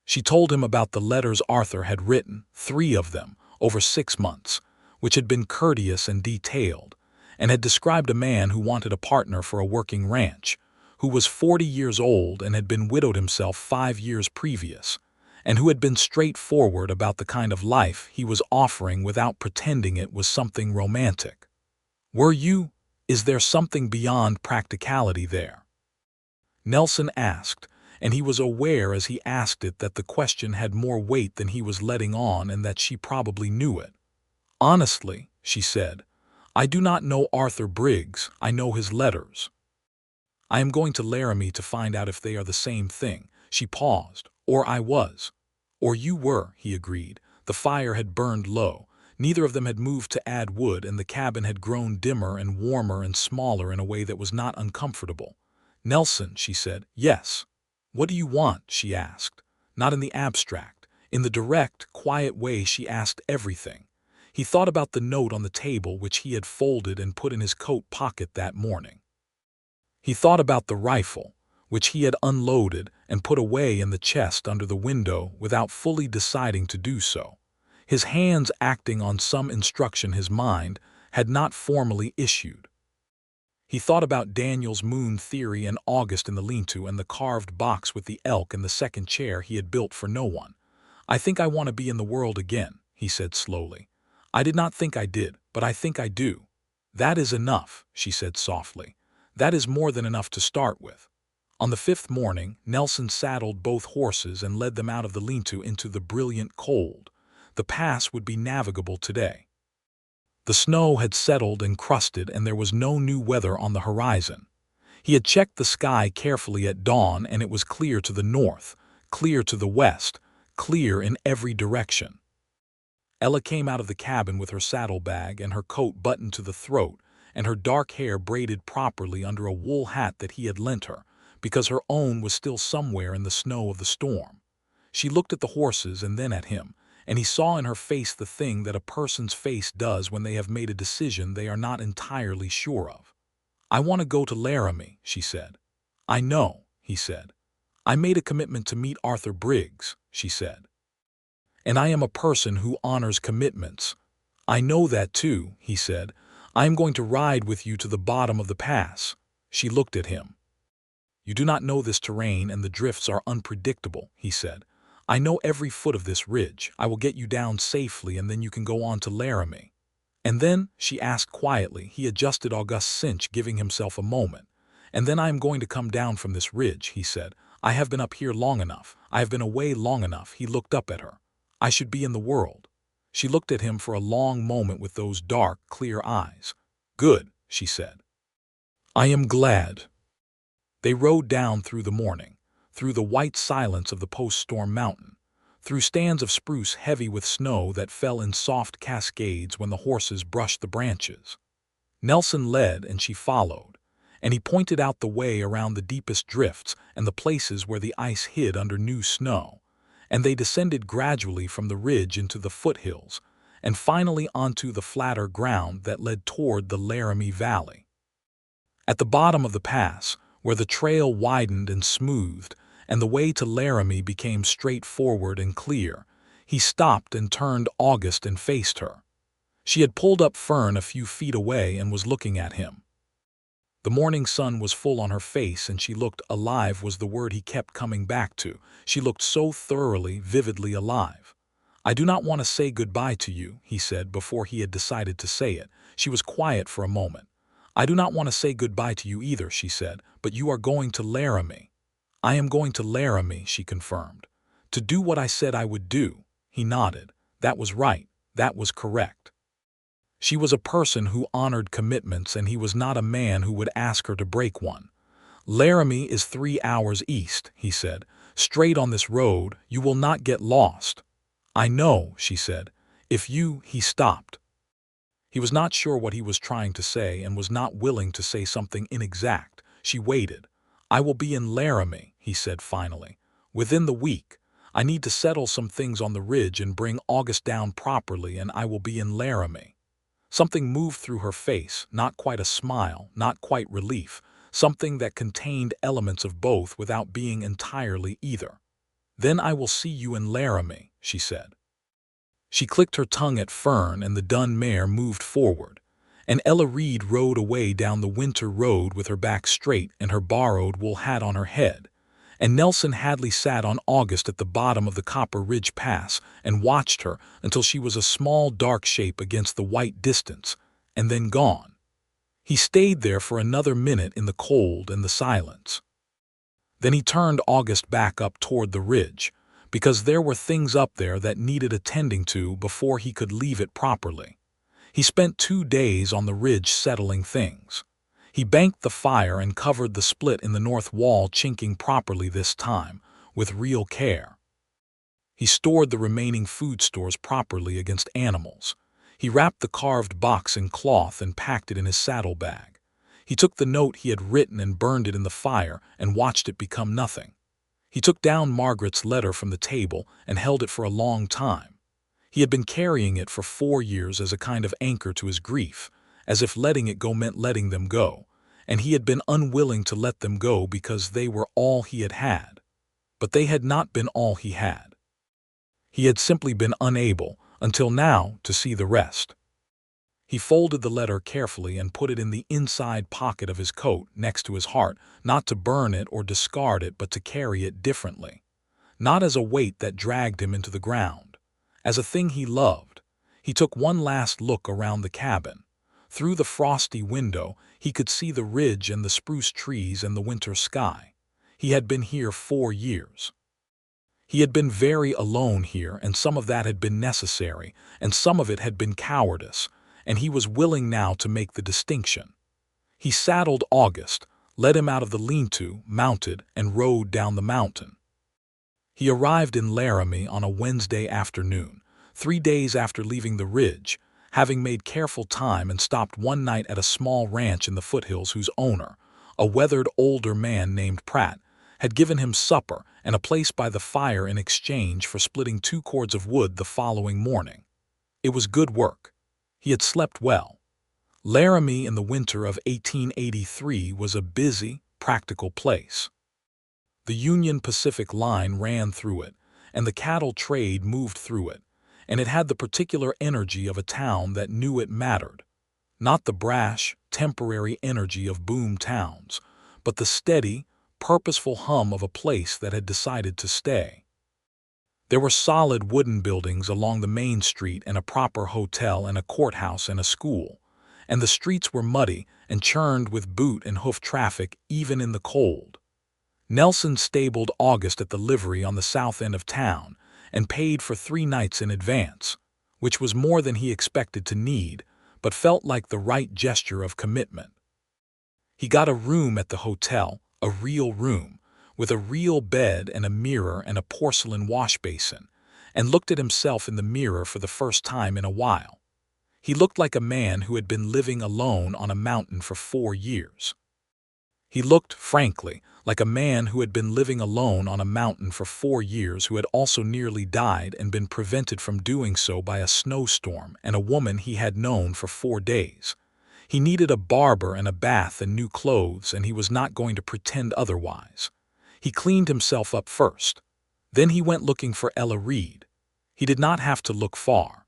She told him about the letters Arthur had written, 3 of them, over 6 months, which had been courteous and detailed, and had described a man who wanted a partner for a working ranch, who was 40 years old and had been widowed himself 5 years previous, and who had been straightforward about the kind of life he was offering without pretending it was something romantic. Is there something beyond practicality there? Nelson asked, and he was aware as he asked it that the question had more weight than he was letting on and that she probably knew it. Honestly, she said, I do not know Arthur Briggs, I know his letters. I am going to Laramie to find out if they are the same thing. She paused. Or I was. Or you were, he agreed. The fire had burned low. Neither of them had moved to add wood, and the cabin had grown dimmer and warmer and smaller in a way that was not uncomfortable. Nelson, she said, yes. What do you want? She asked. Not in the abstract. In the direct, quiet way she asked everything. He thought about the note on the table which he had folded and put in his coat pocket that morning. He thought about the rifle, which he had unloaded and put away in the chest under the window without fully deciding to do so, his hands acting on some instruction his mind had not formally issued. He thought about Daniel's moon theory and August in the lean-to and the carved box with the elk and the second chair he had built for no one. I think I want to be in the world again, he said slowly. I did not think I did, but I think I do. That is enough, she said softly. That is more than enough to start with. On the 5th morning, Nelson saddled both horses and led them out of the lean-to into the brilliant cold. The pass would be navigable today. The snow had settled and crusted, and there was no new weather on the horizon. He had checked the sky carefully at dawn, and it was clear to the north, clear to the west, clear in every direction. Ella came out of the cabin with her saddlebag and her coat buttoned to the throat, and her dark hair braided properly under a wool hat that he had lent her, because her own was still somewhere in the snow of the storm. She looked at the horses and then at him, and he saw in her face the thing that a person's face does when they have made a decision they are not entirely sure of. I want to go to Laramie, she said. I know, he said. I made a commitment to meet Arthur Briggs, she said. And I am a person who honors commitments. I know that too, he said. I am going to ride with you to the bottom of the pass. She looked at him. You do not know this terrain and the drifts are unpredictable, he said. I know every foot of this ridge. I will get you down safely and then you can go on to Laramie. And then, she asked quietly, he adjusted August's cinch, giving himself a moment. And then I am going to come down from this ridge, he said. I have been up here long enough. I have been away long enough. He looked up at her. I should be in the world. She looked at him for a long moment with those dark, clear eyes. Good, she said. I am glad. They rode down through the morning, through the white silence of the post-storm mountain, through stands of spruce heavy with snow that fell in soft cascades when the horses brushed the branches. Nelson led and she followed, and he pointed out the way around the deepest drifts and the places where the ice hid under new snow, and they descended gradually from the ridge into the foothills, and finally onto the flatter ground that led toward the Laramie Valley. At the bottom of the pass, where the trail widened and smoothed, and the way to Laramie became straightforward and clear, he stopped and turned August and faced her. She had pulled up Fern a few feet away and was looking at him. The morning sun was full on her face, and she looked alive was the word he kept coming back to. She looked so thoroughly, vividly alive. I do not want to say goodbye to you, he said before he had decided to say it. She was quiet for a moment. I do not want to say goodbye to you either, she said, but you are going to Laramie. I am going to Laramie, she confirmed. To do what I said I would do. He nodded. That was right. That was correct. She was a person who honored commitments, and he was not a man who would ask her to break one. "Laramie is 3 hours east," he said. "Straight on this road, you will not get lost." "I know," she said. "If you—" He stopped. He was not sure what he was trying to say and was not willing to say something inexact. She waited. "I will be in Laramie," he said finally, "within the week. I need to settle some things on the ridge and bring August down properly, and I will be in Laramie." Something moved through her face, not quite a smile, not quite relief, something that contained elements of both without being entirely either. "Then I will see you in Laramie," she said. She clicked her tongue at Fern, and the dun mare moved forward, and Ella Reed rode away down the winter road with her back straight and her borrowed wool hat on her head, and Nelson Hadley sat on August at the bottom of the Copper Ridge Pass and watched her until she was a small dark shape against the white distance, and then gone. He stayed there for another minute in the cold and the silence. Then he turned August back up toward the ridge, because there were things up there that needed attending to before he could leave it properly. He spent 2 days on the ridge settling things. He banked the fire and covered the split in the north wall, chinking properly this time, with real care. He stored the remaining food stores properly against animals. He wrapped the carved box in cloth and packed it in his saddlebag. He took the note he had written and burned it in the fire and watched it become nothing. He took down Margaret's letter from the table and held it for a long time. He had been carrying it for 4 years as a kind of anchor to his grief, as if letting it go meant letting them go, and he had been unwilling to let them go because they were all he had had. But they had not been all he had. He had simply been unable, until now, to see the rest. He folded the letter carefully and put it in the inside pocket of his coat next to his heart, not to burn it or discard it, but to carry it differently. Not as a weight that dragged him into the ground. As a thing he loved. He took one last look around the cabin. Through the frosty window, he could see the ridge and the spruce trees and the winter sky. He had been here 4 years. He had been very alone here, and some of that had been necessary, and some of it had been cowardice, and he was willing now to make the distinction. He saddled August, led him out of the lean-to, mounted, and rode down the mountain. He arrived in Laramie on a Wednesday afternoon, 3 days after leaving the ridge, having made careful time and stopped one night at a small ranch in the foothills whose owner, a weathered older man named Pratt, had given him supper and a place by the fire in exchange for splitting 2 cords of wood the following morning. It was good work. He had slept well. Laramie in the winter of 1883 was a busy, practical place. The Union Pacific line ran through it, and the cattle trade moved through it, and it had the particular energy of a town that knew it mattered. Not the brash, temporary energy of boom towns, but the steady, purposeful hum of a place that had decided to stay. There were solid wooden buildings along the main street and a proper hotel and a courthouse and a school, and the streets were muddy and churned with boot and hoof traffic even in the cold. Nelson stabled August at the livery on the south end of town and paid for 3 nights in advance, which was more than he expected to need, but felt like the right gesture of commitment. He got a room at the hotel, a real room, with a real bed and a mirror and a porcelain wash basin, and looked at himself in the mirror for the first time in a while. He looked like a man who had been living alone on a mountain for 4 years. He looked, frankly, like a man who had been living alone on a mountain for 4 years who had also nearly died and been prevented from doing so by a snowstorm and a woman he had known for 4 days. He needed a barber and a bath and new clothes, and he was not going to pretend otherwise. He cleaned himself up first. Then he went looking for Ella Reed. He did not have to look far.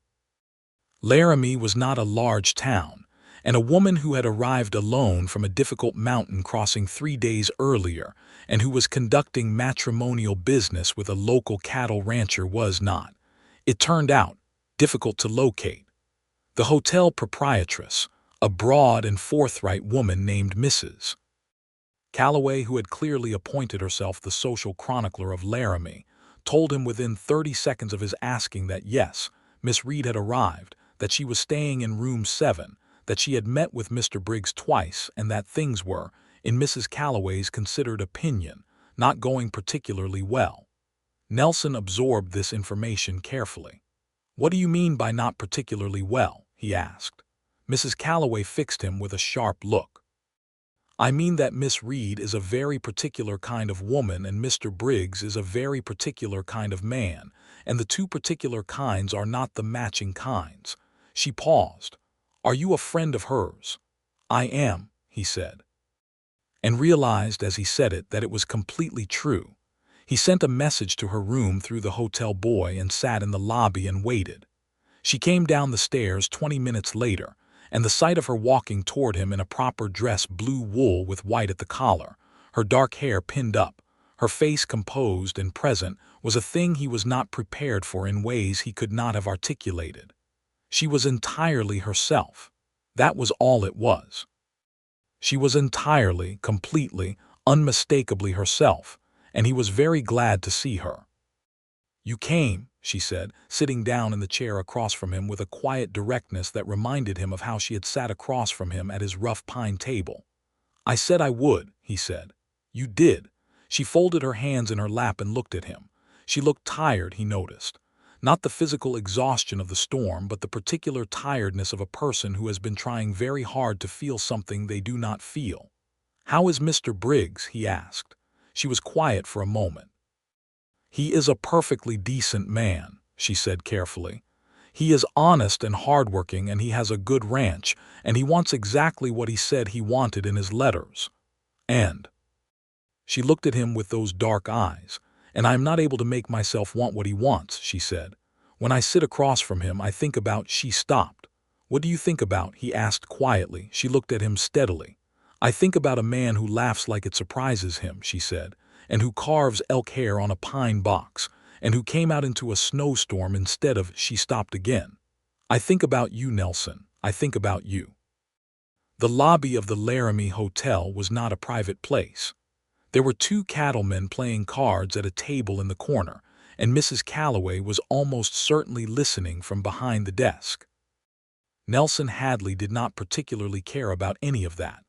Laramie was not a large town, and a woman who had arrived alone from a difficult mountain crossing 3 days earlier and who was conducting matrimonial business with a local cattle rancher was not, it turned out, difficult to locate. The hotel proprietress, a broad and forthright woman named Mrs. Calloway, who had clearly appointed herself the social chronicler of Laramie, told him within 30 seconds of his asking that yes, Miss Reed had arrived, that she was staying in room 7, that she had met with Mr. Briggs twice, and that things were, in Mrs. Calloway's considered opinion, not going particularly well. Nelson absorbed this information carefully. "What do you mean by not particularly well?" he asked. Mrs. Calloway fixed him with a sharp look. "I mean that Miss Reed is a very particular kind of woman and Mr. Briggs is a very particular kind of man, and the two particular kinds are not the matching kinds." She paused. "Are you a friend of hers?" "I am," he said, and realized as he said it that it was completely true. He sent a message to her room through the hotel boy and sat in the lobby and waited. She came down the stairs 20 minutes later, and the sight of her walking toward him in a proper dress, blue wool with white at the collar, her dark hair pinned up, her face composed and present, was a thing he was not prepared for in ways he could not have articulated. She was entirely herself. That was all it was. She was entirely, completely, unmistakably herself, and he was very glad to see her. "You came," she said, sitting down in the chair across from him with a quiet directness that reminded him of how she had sat across from him at his rough pine table. "I said I would," he said. "You did." She folded her hands in her lap and looked at him. She looked tired, he noticed. Not the physical exhaustion of the storm, but the particular tiredness of a person who has been trying very hard to feel something they do not feel. "How is Mr. Briggs?" he asked. She was quiet for a moment. "He is a perfectly decent man," she said carefully. "He is honest and hardworking, and he has a good ranch, and he wants exactly what he said he wanted in his letters. And—" she looked at him with those dark eyes. "And I am not able to make myself want what he wants," she said. "When I sit across from him, I think about—" She stopped. "What do you think about?" he asked quietly. She looked at him steadily. "I think about a man who laughs like it surprises him," she said, "and who carves elk hair on a pine box, and who came out into a snowstorm instead of—" She stopped again. "I think about you, Nelson. I think about you." The lobby of the Laramie Hotel was not a private place. There were two cattlemen playing cards at a table in the corner, and Mrs. Calloway was almost certainly listening from behind the desk. Nelson Hadley did not particularly care about any of that.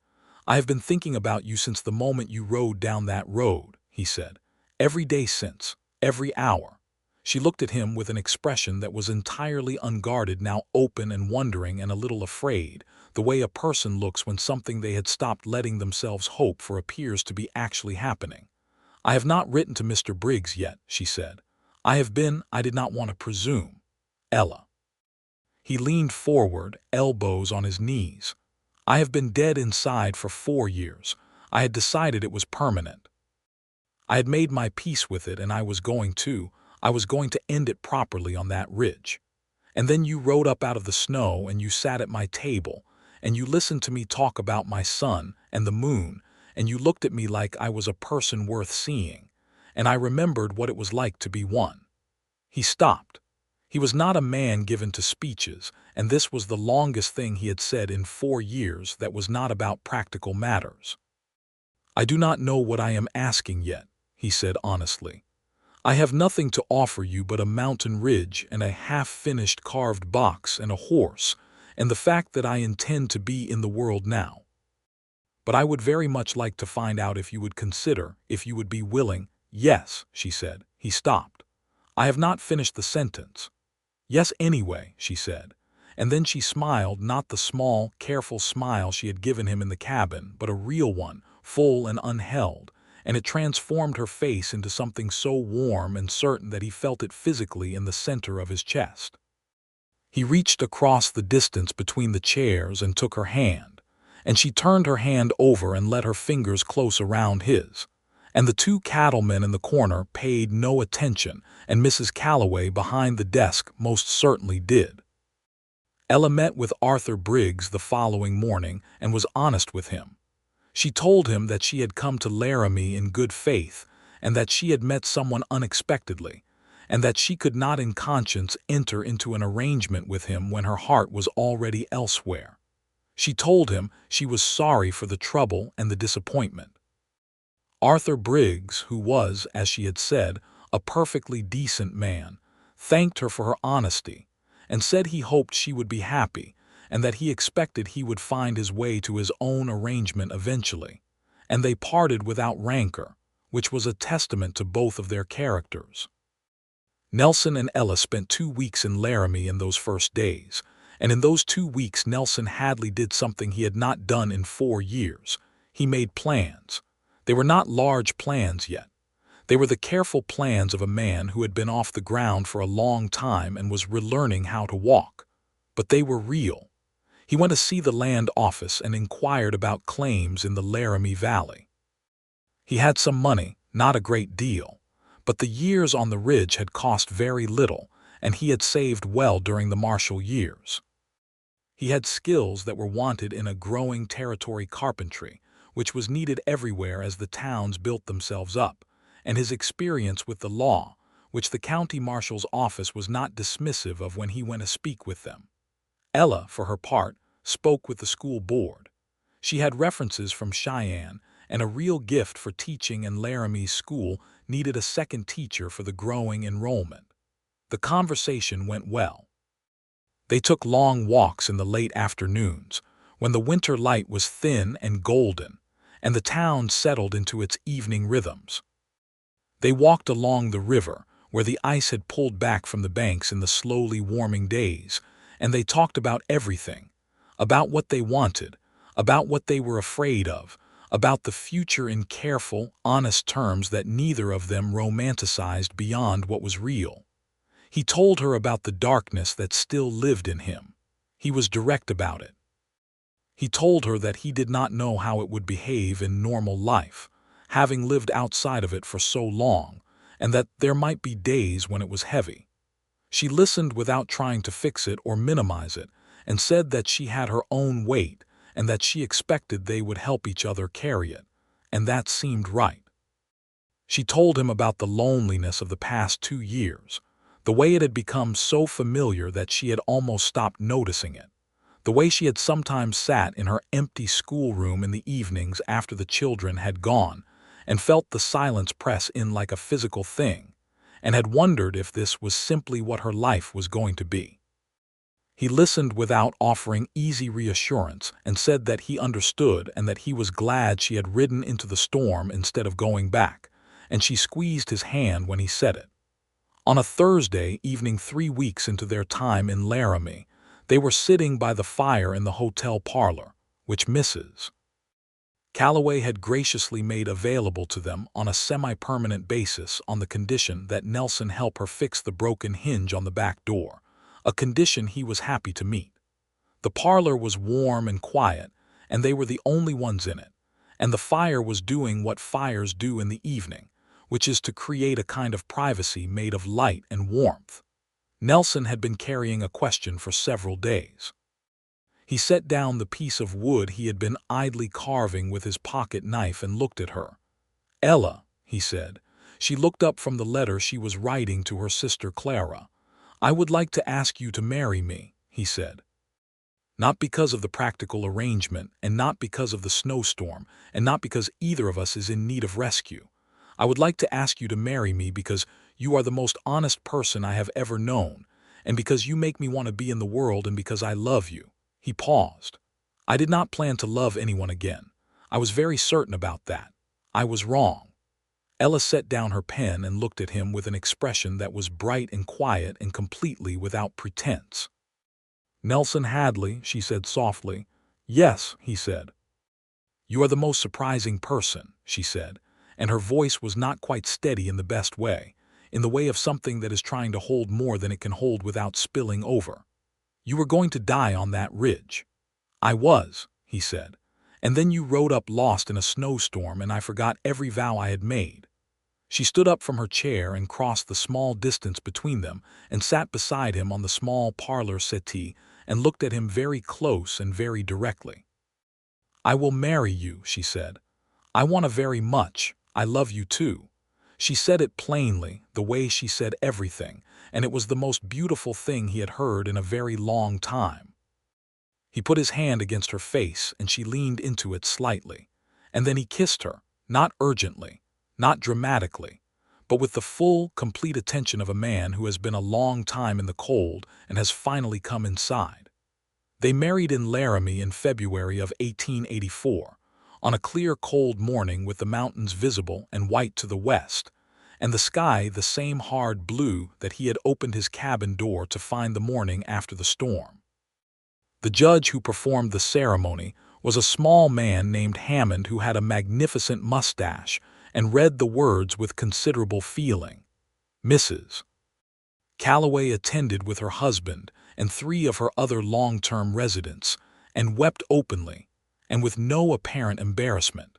"I have been thinking about you since the moment you rode down that road," he said. "Every day since, every hour." She looked at him with an expression that was entirely unguarded, now open and wondering and a little afraid, the way a person looks when something they had stopped letting themselves hope for appears to be actually happening. "I have not written to Mr. Briggs yet," she said. "I did not want to presume. Ella." He leaned forward, elbows on his knees. "I have been dead inside for 4 years. I had decided it was permanent. I had made my peace with it, and I was going to end it properly on that ridge. And then you rode up out of the snow and you sat at my table, and you listened to me talk about my son and the moon, and you looked at me like I was a person worth seeing, and I remembered what it was like to be one." He stopped. He was not a man given to speeches, and this was the longest thing he had said in 4 years that was not about practical matters. "I do not know what I am asking yet," he said honestly. "I have nothing to offer you but a mountain ridge and a half-finished carved box and a horse, and the fact that I intend to be in the world now. But I would very much like to find out if you would consider, if you would be willing—" "Yes," she said. He stopped. "I have not finished the sentence." "Yes, anyway," she said. And then she smiled, not the small, careful smile she had given him in the cabin, but a real one, full and unheld, and it transformed her face into something so warm and certain that he felt it physically in the center of his chest. He reached across the distance between the chairs and took her hand, and she turned her hand over and let her fingers close around his. And the two cattlemen in the corner paid no attention, and Mrs. Calloway behind the desk most certainly did. Ella met with Arthur Briggs the following morning and was honest with him. She told him that she had come to Laramie in good faith, and that she had met someone unexpectedly, and that she could not in conscience enter into an arrangement with him when her heart was already elsewhere. She told him she was sorry for the trouble and the disappointment. Arthur Briggs, who was, as she had said, a perfectly decent man, thanked her for her honesty, and said he hoped she would be happy, and that he expected he would find his way to his own arrangement eventually, and they parted without rancor, which was a testament to both of their characters. Nelson and Ella spent 2 weeks in Laramie in those first days, and in those 2 weeks Nelson Hadley did something he had not done in 4 years. He made plans. They were not large plans yet. They were the careful plans of a man who had been off the ground for a long time and was relearning how to walk. But they were real. He went to see the land office and inquired about claims in the Laramie Valley. He had some money, not a great deal, but the years on the ridge had cost very little, and he had saved well during the martial years. He had skills that were wanted in a growing territory carpentry, which was needed everywhere as the towns built themselves up, and his experience with the law, which the county marshal's office was not dismissive of when he went to speak with them. Ella, for her part, spoke with the school board. She had references from Cheyenne, and a real gift for teaching, and Laramie's school needed a second teacher for the growing enrollment. The conversation went well. They took long walks in the late afternoons, when the winter light was thin and golden, and the town settled into its evening rhythms. They walked along the river, where the ice had pulled back from the banks in the slowly warming days, and they talked about everything, about what they wanted, about what they were afraid of, about the future in careful, honest terms that neither of them romanticized beyond what was real. He told her about the darkness that still lived in him. He was direct about it. He told her that he did not know how it would behave in normal life, having lived outside of it for so long, and that there might be days when it was heavy. She listened without trying to fix it or minimize it, and said that she had her own weight and that she expected they would help each other carry it, and that seemed right. She told him about the loneliness of the past 2 years, the way it had become so familiar that she had almost stopped noticing it, the way she had sometimes sat in her empty schoolroom in the evenings after the children had gone and felt the silence press in like a physical thing, and had wondered if this was simply what her life was going to be. He listened without offering easy reassurance and said that he understood and that he was glad she had ridden into the storm instead of going back, and she squeezed his hand when he said it. On a Thursday evening 3 weeks into their time in Laramie, they were sitting by the fire in the hotel parlor, which Mrs. Calloway had graciously made available to them on a semi-permanent basis on the condition that Nelson help her fix the broken hinge on the back door, a condition he was happy to meet. The parlor was warm and quiet, and they were the only ones in it, and the fire was doing what fires do in the evening, which is to create a kind of privacy made of light and warmth. Nelson had been carrying a question for several days. He set down the piece of wood he had been idly carving with his pocket knife and looked at her. "Ella," he said. She looked up from the letter she was writing to her sister Clara. "I would like to ask you to marry me," he said. "Not because of the practical arrangement, and not because of the snowstorm, and not because either of us is in need of rescue. I would like to ask you to marry me because you are the most honest person I have ever known, and because you make me want to be in the world, and because I love you." He paused. "I did not plan to love anyone again. I was very certain about that. I was wrong." Ella set down her pen and looked at him with an expression that was bright and quiet and completely without pretense. "Nelson Hadley," she said softly. "Yes," he said. "You are the most surprising person," she said, and her voice was not quite steady in the best way, in the way of something that is trying to hold more than it can hold without spilling over. "You were going to die on that ridge." "I was," he said. "And then you rode up lost in a snowstorm, and I forgot every vow I had made." She stood up from her chair and crossed the small distance between them and sat beside him on the small parlor settee and looked at him very close and very directly. "I will marry you," she said. "I want to very much. I love you too." She said it plainly, the way she said everything, and it was the most beautiful thing he had heard in a very long time. He put his hand against her face, and she leaned into it slightly. And then he kissed her, not urgently, not dramatically, but with the full, complete attention of a man who has been a long time in the cold and has finally come inside. They married in Laramie in February of 1884, on a clear, cold morning with the mountains visible and white to the west, and the sky the same hard blue that he had opened his cabin door to find the morning after the storm. The judge who performed the ceremony was a small man named Hammond who had a magnificent mustache and read the words with considerable feeling. Mrs. Calloway attended with her husband and 3 of her other long-term residents, and wept openly, and with no apparent embarrassment.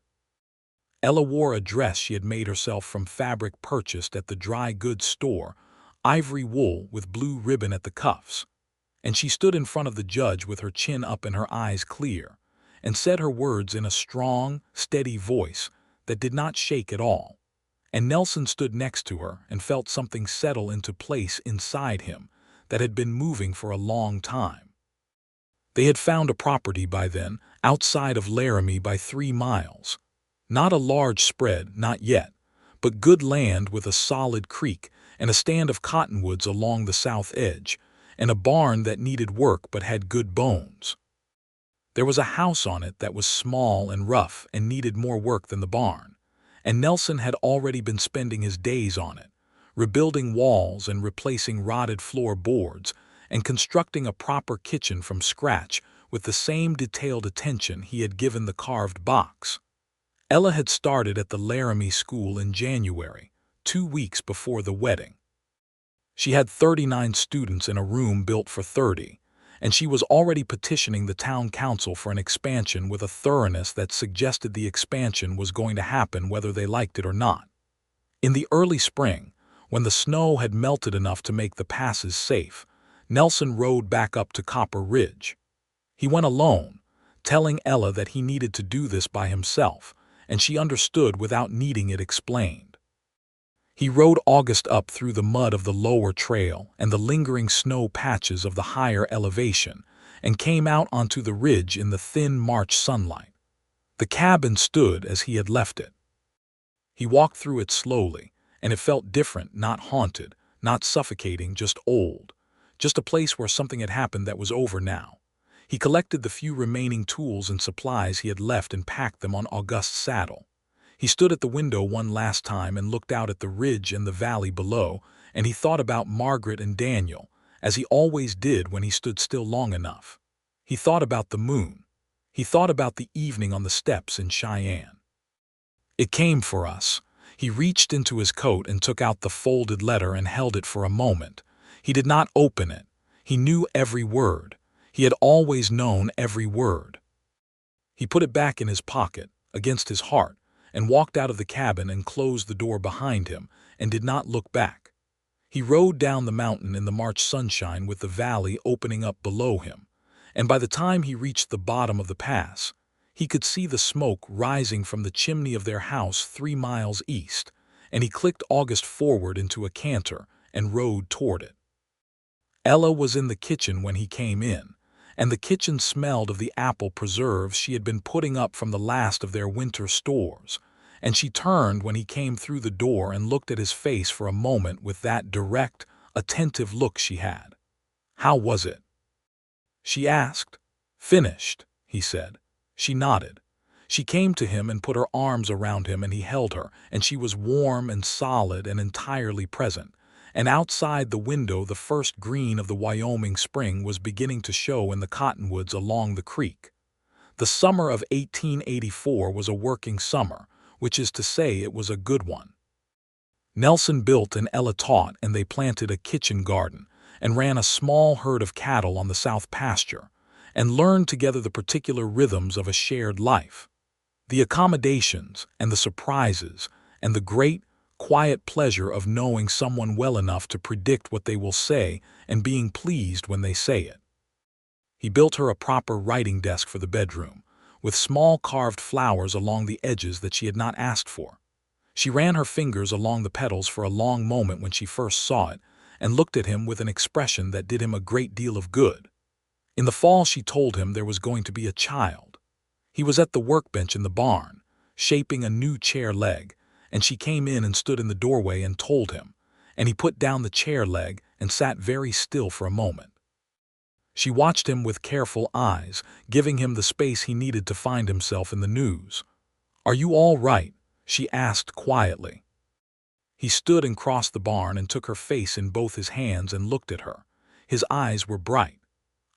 Ella wore a dress she had made herself from fabric purchased at the dry goods store, ivory wool with blue ribbon at the cuffs, and she stood in front of the judge with her chin up and her eyes clear, and said her words in a strong, steady voice that did not shake at all. And Nelson stood next to her and felt something settle into place inside him that had been moving for a long time. They had found a property by then, outside of Laramie by 3 miles. Not a large spread, not yet, but good land with a solid creek and a stand of cottonwoods along the south edge, and a barn that needed work but had good bones. There was a house on it that was small and rough and needed more work than the barn, and Nelson had already been spending his days on it, rebuilding walls and replacing rotted floorboards and constructing a proper kitchen from scratch with the same detailed attention he had given the carved box. Ella had started at the Laramie school in January, 2 weeks before the wedding. She had 39 students in a room built for 30, and she was already petitioning the town council for an expansion with a thoroughness that suggested the expansion was going to happen whether they liked it or not. In the early spring, when the snow had melted enough to make the passes safe, Nelson rode back up to Copper Ridge. He went alone, telling Ella that he needed to do this by himself, and she understood without needing it explained. He rode August up through the mud of the lower trail and the lingering snow patches of the higher elevation, and came out onto the ridge in the thin March sunlight. The cabin stood as he had left it. He walked through it slowly, and it felt different, not haunted, not suffocating, just old, just a place where something had happened that was over now. He collected the few remaining tools and supplies he had left and packed them on August's saddle. He stood at the window one last time and looked out at the ridge and the valley below, and he thought about Margaret and Daniel, as he always did when he stood still long enough. He thought about the moon. He thought about the evening on the steps in Cheyenne. It came for us. He reached into his coat and took out the folded letter and held it for a moment. He did not open it. He knew every word. He had always known every word. He put it back in his pocket, against his heart, and walked out of the cabin and closed the door behind him and did not look back. He rode down the mountain in the March sunshine with the valley opening up below him, and by the time he reached the bottom of the pass, he could see the smoke rising from the chimney of their house 3 miles east, and he clicked August forward into a canter and rode toward it. Ella was in the kitchen when he came in, and the kitchen smelled of the apple preserves she had been putting up from the last of their winter stores, and she turned when he came through the door and looked at his face for a moment with that direct, attentive look she had. "How was it?" she asked. "Finished," he said. She nodded. She came to him and put her arms around him, and he held her, and she was warm and solid and entirely present. And outside the window the first green of the Wyoming spring was beginning to show in the cottonwoods along the creek. The summer of 1884 was a working summer, which is to say it was a good one. Nelson built and Ella taught, and they planted a kitchen garden and ran a small herd of cattle on the south pasture, and learned together the particular rhythms of a shared life, the accommodations and the surprises and the great, quiet pleasure of knowing someone well enough to predict what they will say and being pleased when they say it. He built her a proper writing desk for the bedroom, with small carved flowers along the edges that she had not asked for. She ran her fingers along the petals for a long moment when she first saw it, and looked at him with an expression that did him a great deal of good. In the fall she told him there was going to be a child. He was at the workbench in the barn, shaping a new chair leg, and she came in and stood in the doorway and told him, and he put down the chair leg and sat very still for a moment. She watched him with careful eyes, giving him the space he needed to find himself in the news. "Are you all right?" she asked quietly. He stood and crossed the barn and took her face in both his hands and looked at her. His eyes were bright.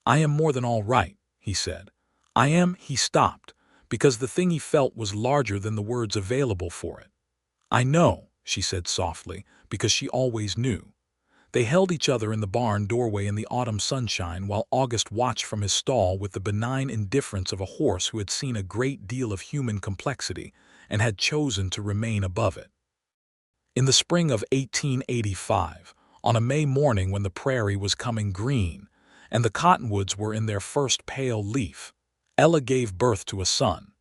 "I am more than all right," he said. "I am—" He stopped, because the thing he felt was larger than the words available for it. "I know," she said softly, because she always knew. They held each other in the barn doorway in the autumn sunshine while August watched from his stall with the benign indifference of a horse who had seen a great deal of human complexity and had chosen to remain above it. In the spring of 1885, on a May morning when the prairie was coming green and the cottonwoods were in their first pale leaf, Ella gave birth to a son.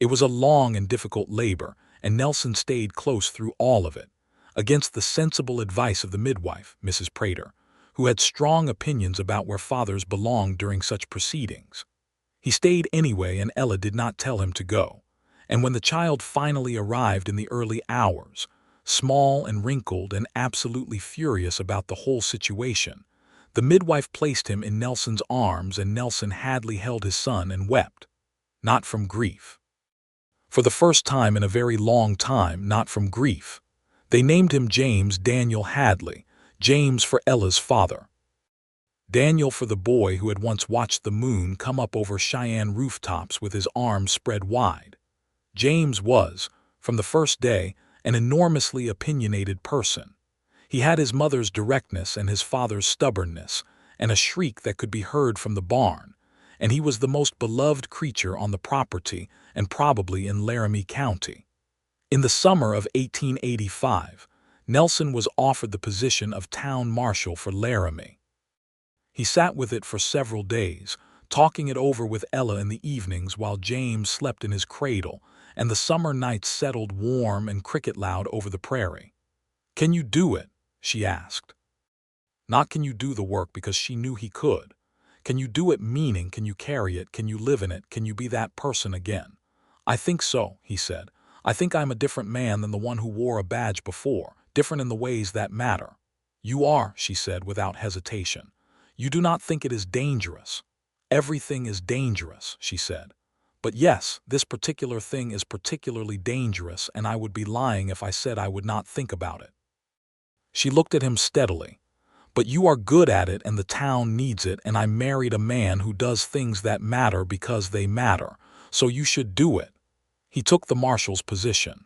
It was a long and difficult labor, and Nelson stayed close through all of it, against the sensible advice of the midwife, Mrs. Prater, who had strong opinions about where fathers belonged during such proceedings. He stayed anyway, and Ella did not tell him to go. And when the child finally arrived in the early hours, small and wrinkled and absolutely furious about the whole situation, the midwife placed him in Nelson's arms, and Nelson Hadley held his son and wept. Not from grief. For the first time in a very long time, not from grief. They named him James Daniel Hadley, James for Ella's father. Daniel for the boy who had once watched the moon come up over Cheyenne rooftops with his arms spread wide. James was, from the first day, an enormously opinionated person. He had his mother's directness and his father's stubbornness, and a shriek that could be heard from the barn, and he was the most beloved creature on the property and probably in Laramie County. In the summer of 1885, Nelson was offered the position of town marshal for Laramie. He sat with it for several days, talking it over with Ella in the evenings while James slept in his cradle and the summer nights settled warm and cricket-loud over the prairie. "Can you do it?" she asked. Not can you do the work, because she knew he could. Can you do it, meaning can you carry it, can you live in it, can you be that person again? "I think so," he said. "I think I'm a different man than the one who wore a badge before, different in the ways that matter." "You are," she said without hesitation. "You do not think it is dangerous." "Everything is dangerous," she said. "But yes, this particular thing is particularly dangerous, and I would be lying if I said I would not think about it." She looked at him steadily. "But you are good at it, and the town needs it, and I married a man who does things that matter because they matter, so you should do it." He took the marshal's position.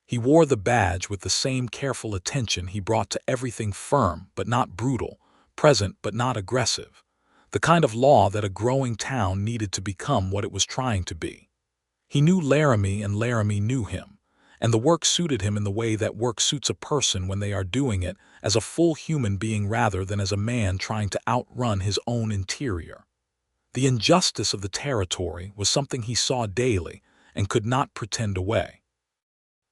He wore the badge with the same careful attention he brought to everything, firm but not brutal, present but not aggressive, the kind of law that a growing town needed to become what it was trying to be. He knew Laramie, and Laramie knew him, and the work suited him in the way that work suits a person when they are doing it as a full human being rather than as a man trying to outrun his own interior. The injustice of the territory was something he saw daily and could not pretend away.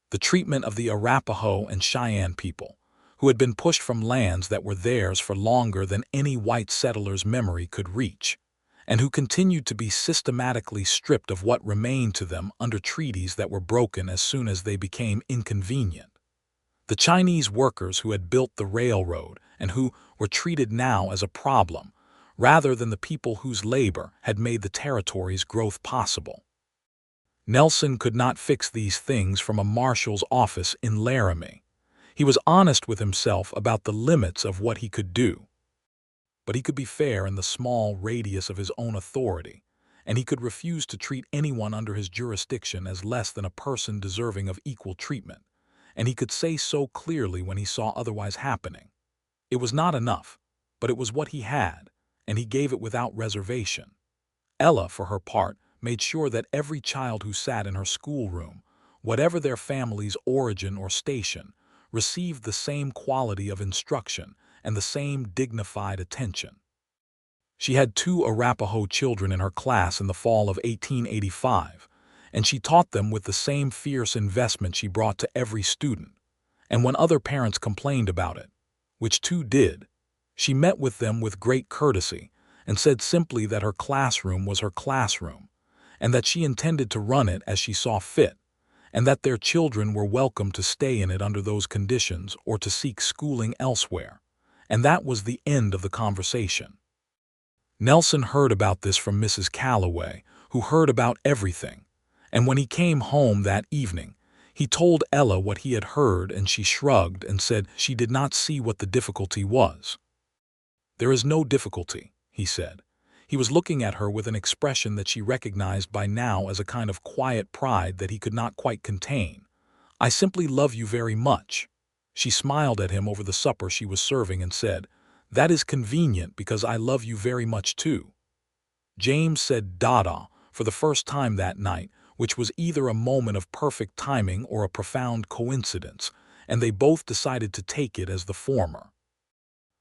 The treatment of the Arapaho and Cheyenne people, who had been pushed from lands that were theirs for longer than any white settler's memory could reach, and who continued to be systematically stripped of what remained to them under treaties that were broken as soon as they became inconvenient. The Chinese workers who had built the railroad and who were treated now as a problem, rather than the people whose labor had made the territory's growth possible. Nelson could not fix these things from a marshal's office in Laramie. He was honest with himself about the limits of what he could do. But he could be fair in the small radius of his own authority, and he could refuse to treat anyone under his jurisdiction as less than a person deserving of equal treatment, and he could say so clearly when he saw otherwise happening. It was not enough, but it was what he had, and he gave it without reservation. Ella, for her part, made sure that every child who sat in her schoolroom, whatever their family's origin or station, received the same quality of instruction and the same dignified attention. She had 2 Arapaho children in her class in the fall of 1885, and she taught them with the same fierce investment she brought to every student. And when other parents complained about it, which 2 did, she met with them with great courtesy and said simply that her classroom was her classroom, and that she intended to run it as she saw fit, and that their children were welcome to stay in it under those conditions or to seek schooling elsewhere, and that was the end of the conversation. Nelson heard about this from Mrs. Calloway, who heard about everything, And when he came home that evening, he told Ella what he had heard, and she shrugged and said she did not see what the difficulty was. "There is no difficulty," he said. He was looking at her with an expression that she recognized by now as a kind of quiet pride that he could not quite contain. "I simply love you very much." She smiled at him over the supper she was serving and said, "That is convenient because I love you very much too." James said "Dada" for the first time that night, which was either a moment of perfect timing or a profound coincidence, and they both decided to take it as the former.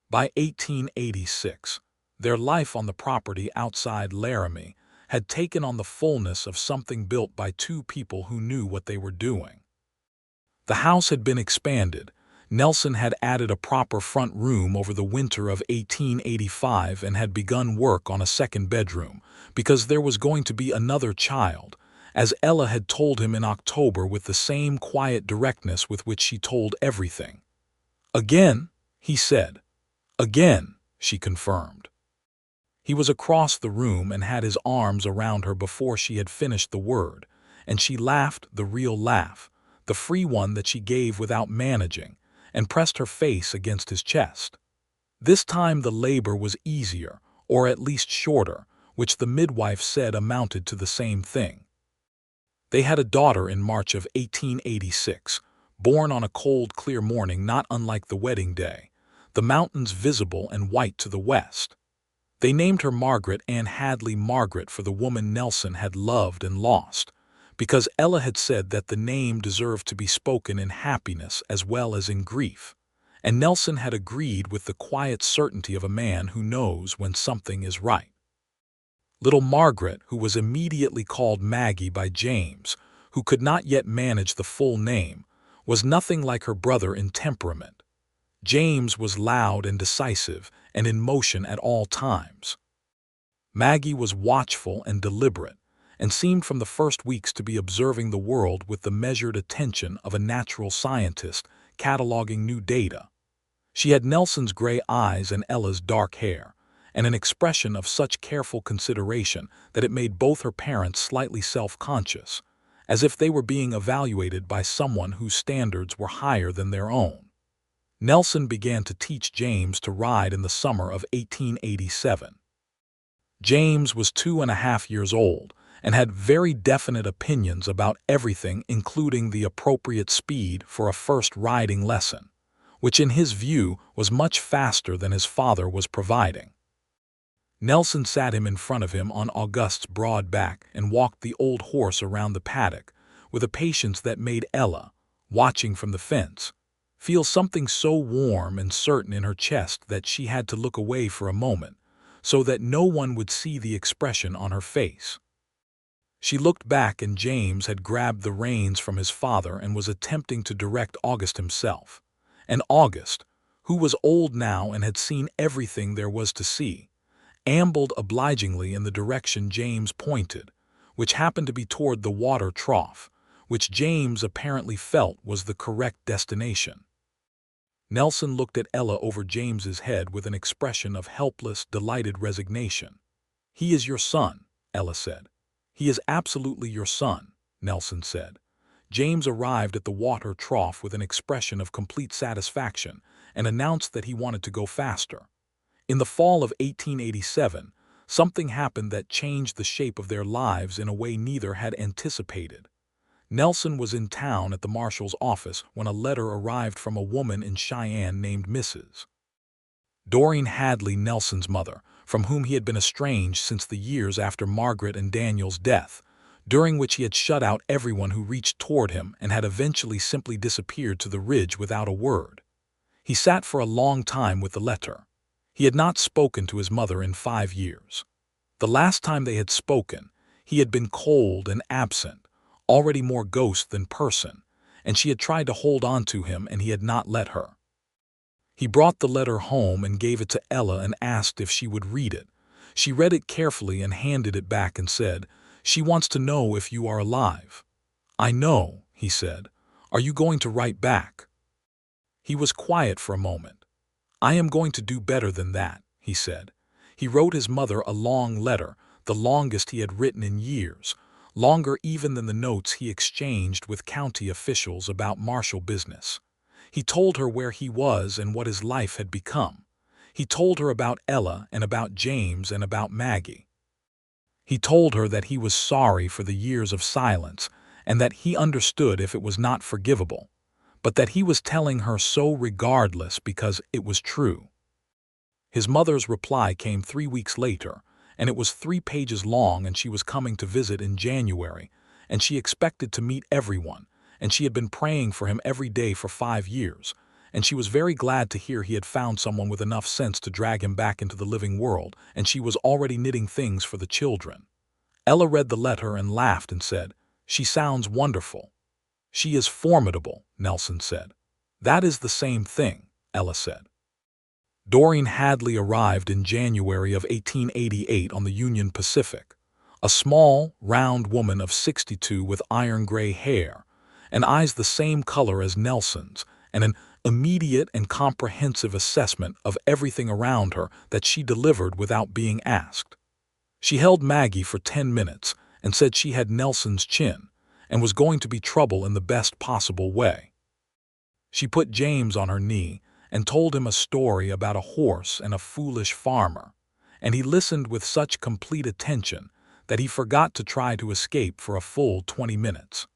By 1886, their life on the property outside Laramie had taken on the fullness of something built by two people who knew what they were doing. The house had been expanded. Nelson had added a proper front room over the winter of 1885 and had begun work on a second bedroom, because there was going to be another child, as Ella had told him in October with the same quiet directness with which she told everything. "Again?" he said. "Again," she confirmed. He was across the room and had his arms around her before she had finished the word, and she laughed the real laugh, the free one that she gave without managing, and pressed her face against his chest. This time the labor was easier, or at least shorter, which the midwife said amounted to the same thing. They had a daughter in March of 1886, born on a cold, clear morning not unlike the wedding day, the mountains visible and white to the west. They named her Margaret Ann Hadley, Margaret for the woman Nelson had loved and lost, because Ella had said that the name deserved to be spoken in happiness as well as in grief, and Nelson had agreed with the quiet certainty of a man who knows when something is right. Little Margaret, who was immediately called Maggie by James, who could not yet manage the full name, was nothing like her brother in temperament. James was loud and decisive and in motion at all times. Maggie was watchful and deliberate, and seemed from the first weeks to be observing the world with the measured attention of a natural scientist cataloging new data. She had Nelson's gray eyes and Ella's dark hair, and an expression of such careful consideration that it made both her parents slightly self-conscious, as if they were being evaluated by someone whose standards were higher than their own. Nelson began to teach James to ride in the summer of 1887. James was 2.5 years old and had very definite opinions about everything, including the appropriate speed for a first riding lesson, which in his view was much faster than his father was providing. Nelson sat him in front of him on August's broad back and walked the old horse around the paddock with a patience that made Ella, watching from the fence, feel something so warm and certain in her chest that she had to look away for a moment, so that no one would see the expression on her face. She looked back, and James had grabbed the reins from his father and was attempting to direct August himself. And August, who was old now and had seen everything there was to see, ambled obligingly in the direction James pointed, which happened to be toward the water trough, which James apparently felt was the correct destination. Nelson looked at Ella over James's head with an expression of helpless, delighted resignation. "He is your son," Ella said. "He is absolutely your son," Nelson said. James arrived at the water trough with an expression of complete satisfaction and announced that he wanted to go faster. In the fall of 1887, something happened that changed the shape of their lives in a way neither had anticipated. Nelson was in town at the marshal's office when a letter arrived from a woman in Cheyenne named Mrs. Doreen Hadley, Nelson's mother, from whom he had been estranged since the years after Margaret and Daniel's death, during which he had shut out everyone who reached toward him and had eventually simply disappeared to the ridge without a word. He sat for a long time with the letter. He had not spoken to his mother in 5 years. The last time they had spoken, he had been cold and absent, already more ghost than person, and she had tried to hold on to him and he had not let her. He brought the letter home and gave it to Ella and asked if she would read it. She read it carefully and handed it back and said, "She wants to know if you are alive." "I know," he said. "Are you going to write back?" He was quiet for a moment. "I am going to do better than that," he said. He wrote his mother a long letter, the longest he had written in years, longer even than the notes he exchanged with county officials about martial business. He told her where he was and what his life had become. He told her about Ella and about James and about Maggie. He told her that he was sorry for the years of silence and that he understood if it was not forgivable, but that he was telling her so regardless because it was true. His mother's reply came 3 weeks later, and it was 3 pages long, and she was coming to visit in January, and she expected to meet everyone, and she had been praying for him every day for 5 years, and she was very glad to hear he had found someone with enough sense to drag him back into the living world, and she was already knitting things for the children. Ella read the letter and laughed and said, "She sounds wonderful." "She is formidable," Nelson said. "That is the same thing," Ella said. Doreen Hadley arrived in January of 1888 on the Union Pacific, a small, round woman of 62 with iron-gray hair, and eyes the same color as Nelson's, and an immediate and comprehensive assessment of everything around her that she delivered without being asked. She held Maggie for 10 minutes and said she had Nelson's chin and was going to be trouble in the best possible way. She put James on her knee and told him a story about a horse and a foolish farmer, and he listened with such complete attention that he forgot to try to escape for a full 20 minutes.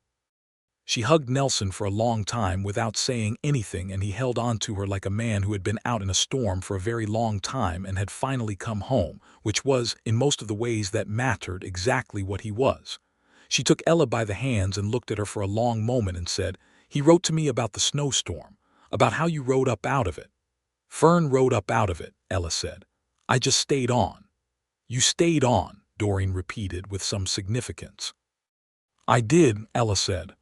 She hugged Nelson for a long time without saying anything, and he held on to her like a man who had been out in a storm for a very long time and had finally come home, which was, in most of the ways that mattered, exactly what he was. She took Ella by the hands and looked at her for a long moment and said, "He wrote to me about the snowstorm, about how you rode up out of it." "Fern rode up out of it," Ella said. "I just stayed on." "You stayed on," Doreen repeated with some significance. "I did," Ella said.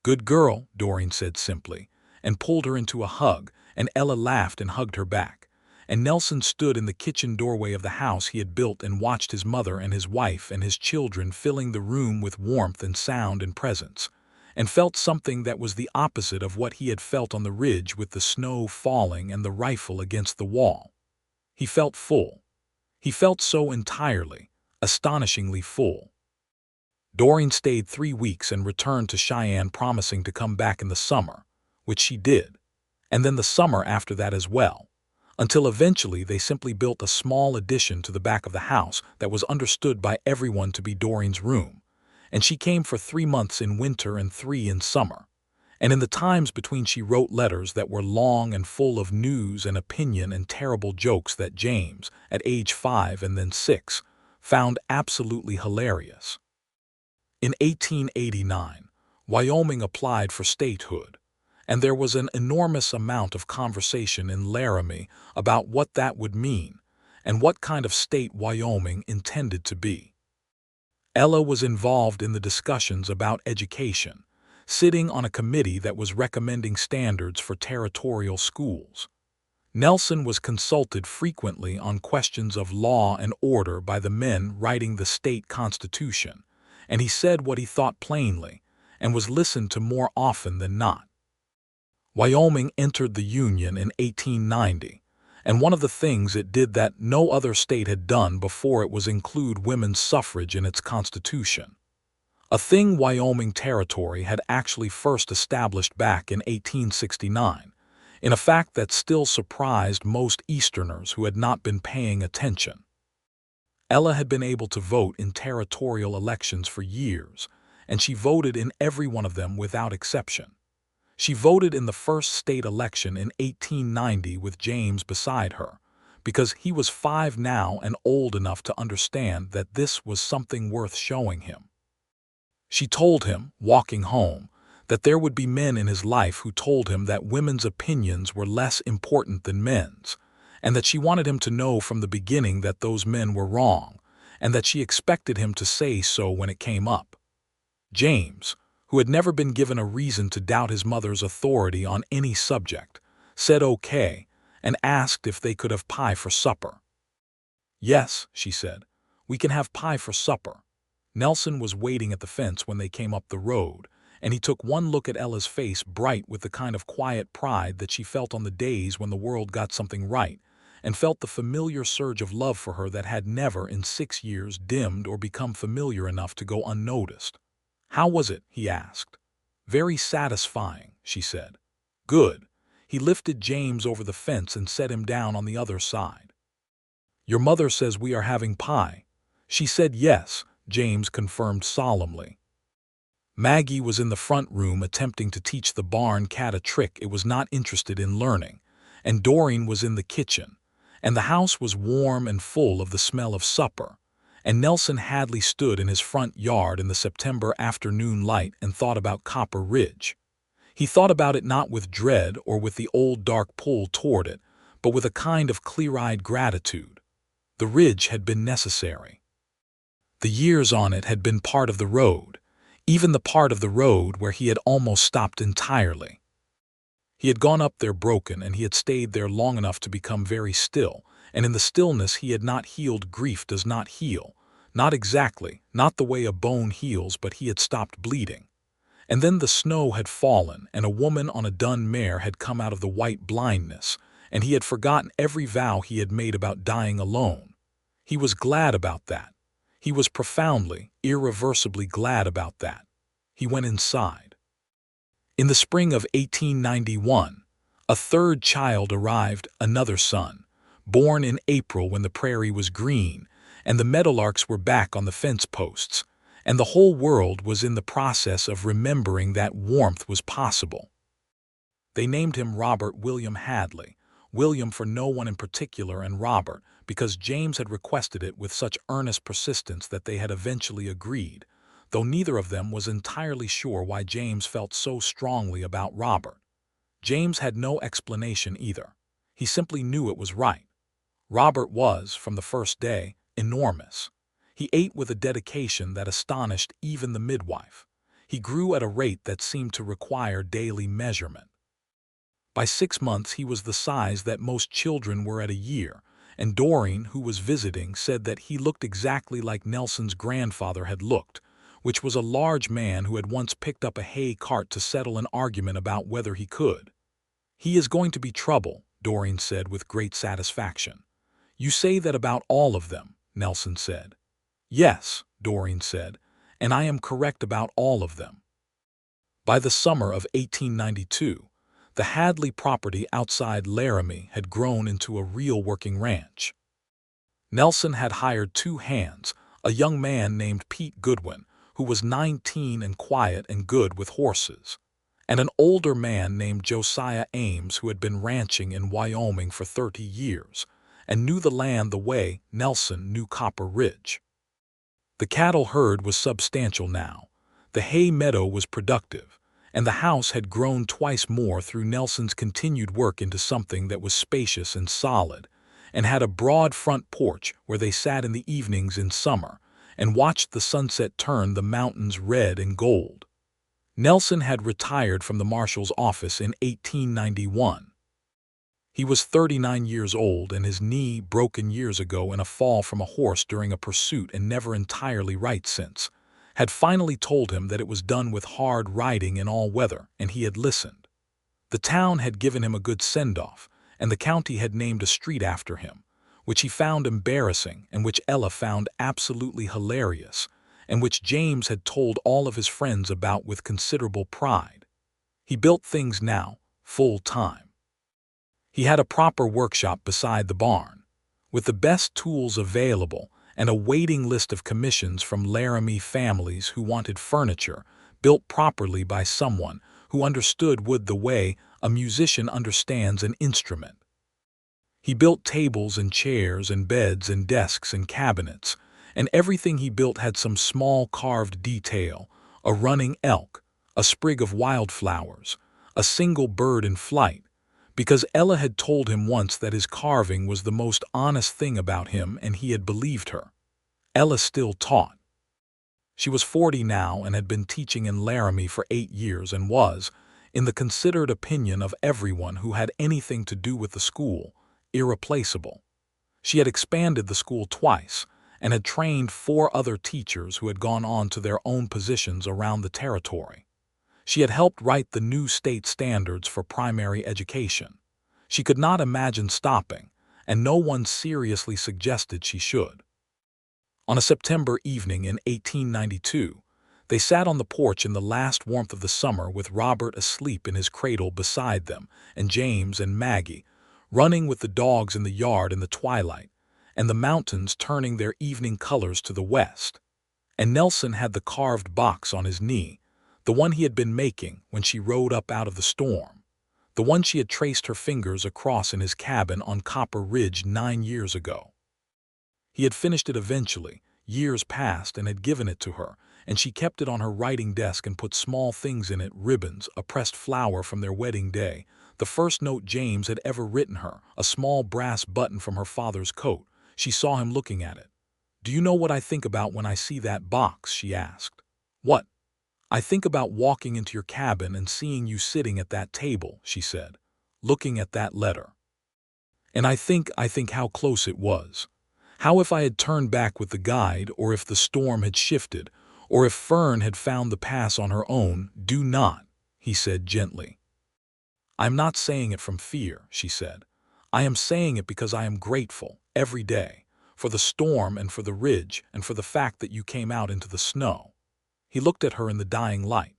"Good girl," Doreen said simply, and pulled her into a hug, and Ella laughed and hugged her back. And Nelson stood in the kitchen doorway of the house he had built and watched his mother and his wife and his children filling the room with warmth and sound and presence, and felt something that was the opposite of what he had felt on the ridge with the snow falling and the rifle against the wall. He felt full. He felt so entirely, astonishingly full. Doreen stayed 3 weeks and returned to Cheyenne, promising to come back in the summer, which she did, and then the summer after that as well, until eventually they simply built a small addition to the back of the house that was understood by everyone to be Doreen's room, and she came for 3 months in winter and 3 in summer, and in the times between she wrote letters that were long and full of news and opinion and terrible jokes that James, at age 5 and then 6, found absolutely hilarious. In 1889, Wyoming applied for statehood, and there was an enormous amount of conversation in Laramie about what that would mean and what kind of state Wyoming intended to be. Ella was involved in the discussions about education, sitting on a committee that was recommending standards for territorial schools. Nelson was consulted frequently on questions of law and order by the men writing the state constitution, and he said what he thought plainly and was listened to more often than not. Wyoming entered the Union in 1890, and one of the things it did that no other state had done before it was include women's suffrage in its constitution, a thing Wyoming Territory had actually first established back in 1869, in a fact that still surprised most Easterners who had not been paying attention. Ella had been able to vote in territorial elections for years, and she voted in every one of them without exception. She voted in the first state election in 1890 with James beside her, because he was 5 now and old enough to understand that this was something worth showing him. She told him, walking home, that there would be men in his life who told him that women's opinions were less important than men's, and that she wanted him to know from the beginning that those men were wrong, and that she expected him to say so when it came up. James, who had never been given a reason to doubt his mother's authority on any subject, said okay and asked if they could have pie for supper. "Yes," she said, "we can have pie for supper." Nelson was waiting at the fence when they came up the road, and he took one look at Ella's face, bright with the kind of quiet pride that she felt on the days when the world got something right, and felt the familiar surge of love for her that had never in 6 years dimmed or become familiar enough to go unnoticed. "How was it?" he asked. "Very satisfying," she said. "Good." He lifted James over the fence and set him down on the other side. "Your mother says we are having pie." She said yes, James confirmed solemnly. Maggie was in the front room attempting to teach the barn cat a trick it was not interested in learning, and Doreen was in the kitchen, and the house was warm and full of the smell of supper, and Nelson Hadley stood in his front yard in the September afternoon light and thought about Copper Ridge. He thought about it not with dread or with the old dark pull toward it, but with a kind of clear-eyed gratitude. The ridge had been necessary. The years on it had been part of the road, even the part of the road where he had almost stopped entirely. He had gone up there broken, and he had stayed there long enough to become very still, and in the stillness he had not healed. Grief does not heal. Not exactly, not the way a bone heals, but he had stopped bleeding. And then the snow had fallen, and a woman on a dun mare had come out of the white blindness, and he had forgotten every vow he had made about dying alone. He was glad about that. He was profoundly, irreversibly glad about that. He went inside. In the spring of 1891, a third child arrived, another son, born in April when the prairie was green, and the meadowlarks were back on the fence posts, and the whole world was in the process of remembering that warmth was possible. They named him Robert William Hadley, William for no one in particular, and Robert because James had requested it with such earnest persistence that they had eventually agreed, though neither of them was entirely sure why James felt so strongly about Robert. James had no explanation either. He simply knew it was right. Robert was, from the first day, enormous. He ate with a dedication that astonished even the midwife. He grew at a rate that seemed to require daily measurement. By 6 months he was the size that most children were at a year, and Doreen, who was visiting, said that he looked exactly like Nelson's grandfather had looked, which was a large man who had once picked up a hay cart to settle an argument about whether he could. "He is going to be trouble," Doreen said with great satisfaction. "You say that about all of them," Nelson said. "Yes," Doreen said, "and I am correct about all of them." By the summer of 1892, the Hadley property outside Laramie had grown into a real working ranch. Nelson had hired 2 hands, a young man named Pete Goodwin, who was 19 and quiet and good with horses, and an older man named Josiah Ames who had been ranching in Wyoming for 30 years and knew the land the way Nelson knew Copper Ridge. The cattle herd was substantial now, the hay meadow was productive, and the house had grown twice more through Nelson's continued work into something that was spacious and solid, and had a broad front porch where they sat in the evenings in summer and watched the sunset turn the mountains red and gold. Nelson had retired from the marshal's office in 1891. He was 39 years old, and his knee, broken years ago in a fall from a horse during a pursuit and never entirely right since, had finally told him that it was done with hard riding in all weather, and he had listened. The town had given him a good send-off, and the county had named a street after him, which he found embarrassing and which Ella found absolutely hilarious, and which James had told all of his friends about with considerable pride. He built things now, full-time. He had a proper workshop beside the barn, with the best tools available and a waiting list of commissions from Laramie families who wanted furniture built properly by someone who understood wood the way a musician understands an instrument. He built tables and chairs and beds and desks and cabinets, and everything he built had some small carved detail, a running elk, a sprig of wildflowers, a single bird in flight, because Ella had told him once that his carving was the most honest thing about him, and he had believed her. Ella still taught. She was 40 now and had been teaching in Laramie for 8 years and was, in the considered opinion of everyone who had anything to do with the school, irreplaceable. She had expanded the school twice and had trained 4 other teachers who had gone on to their own positions around the territory. She had helped write the new state standards for primary education. She could not imagine stopping, and no one seriously suggested she should. On a September evening in 1892, they sat on the porch in the last warmth of the summer with Robert asleep in his cradle beside them, and James and Maggie running with the dogs in the yard in the twilight, and the mountains turning their evening colors to the west. And Nelson had the carved box on his knee, the one he had been making when she rode up out of the storm, the one she had traced her fingers across in his cabin on Copper Ridge 9 years ago. He had finished it eventually, years passed, and had given it to her, and she kept it on her writing desk and put small things in it, ribbons, a pressed flower from their wedding day, the first note James had ever written her, a small brass button from her father's coat. She saw him looking at it. "Do you know what I think about when I see that box?" she asked. "What?" "I think about walking into your cabin and seeing you sitting at that table," she said, "looking at that letter. And I think how close it was. How if I had turned back with the guide, or if the storm had shifted, or if Fern had found the pass on her own." "Do not," he said gently. "I am not saying it from fear," she said. "I am saying it because I am grateful, every day, for the storm and for the ridge and for the fact that you came out into the snow." He looked at her in the dying light.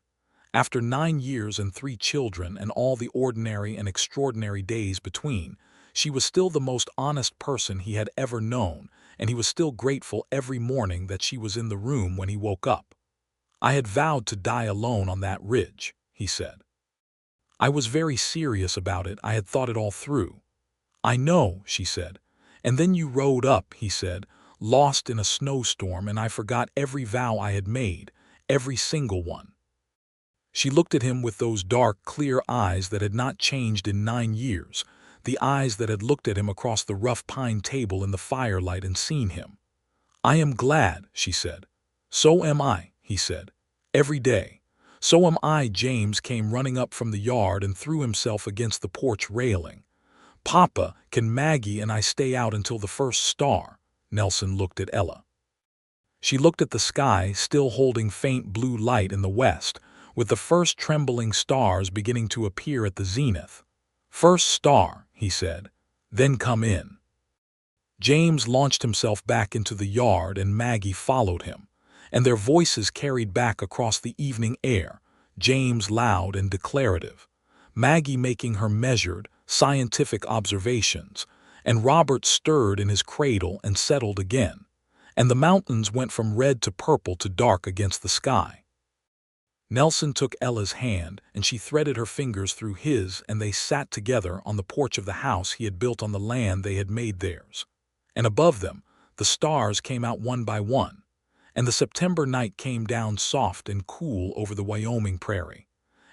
After 9 years and 3 children and all the ordinary and extraordinary days between, she was still the most honest person he had ever known, and he was still grateful every morning that she was in the room when he woke up. "I had vowed to die alone on that ridge," he said. "I was very serious about it. I had thought it all through." "I know," she said. "And then you rode up," he said, "lost in a snowstorm, and I forgot every vow I had made, every single one." She looked at him with those dark, clear eyes that had not changed in 9 years, the eyes that had looked at him across the rough pine table in the firelight and seen him. "I am glad," she said. "So am I," he said. "Every day. So am I." James came running up from the yard and threw himself against the porch railing. "Papa, can Maggie and I stay out until the first star?" Nelson looked at Ella. She looked at the sky, still holding faint blue light in the west, with the first trembling stars beginning to appear at the zenith. "First star," he said. "Then come in." James launched himself back into the yard, and Maggie followed him, and their voices carried back across the evening air, James loud and declarative, Maggie making her measured, scientific observations, and Robert stirred in his cradle and settled again, and the mountains went from red to purple to dark against the sky. Nelson took Ella's hand, and she threaded her fingers through his, and they sat together on the porch of the house he had built on the land they had made theirs. And above them, the stars came out one by one, and the September night came down soft and cool over the Wyoming prairie,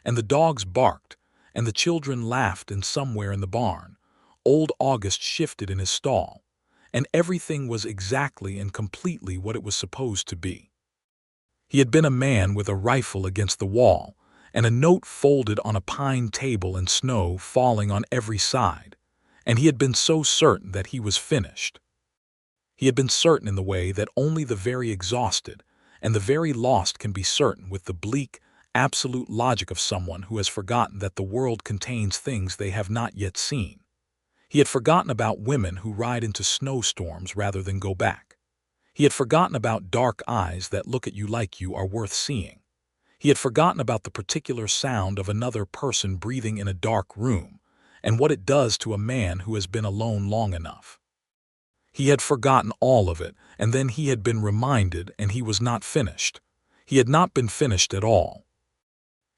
and the dogs barked, and the children laughed, and somewhere in the barn, old August shifted in his stall, and everything was exactly and completely what it was supposed to be. He had been a man with a rifle against the wall, and a note folded on a pine table, and snow falling on every side, and he had been so certain that he was finished. He had been certain in the way that only the very exhausted and the very lost can be certain, with the bleak, absolute logic of someone who has forgotten that the world contains things they have not yet seen. He had forgotten about women who ride into snowstorms rather than go back. He had forgotten about dark eyes that look at you like you are worth seeing. He had forgotten about the particular sound of another person breathing in a dark room, and what it does to a man who has been alone long enough. He had forgotten all of it, and then he had been reminded, and he was not finished. He had not been finished at all.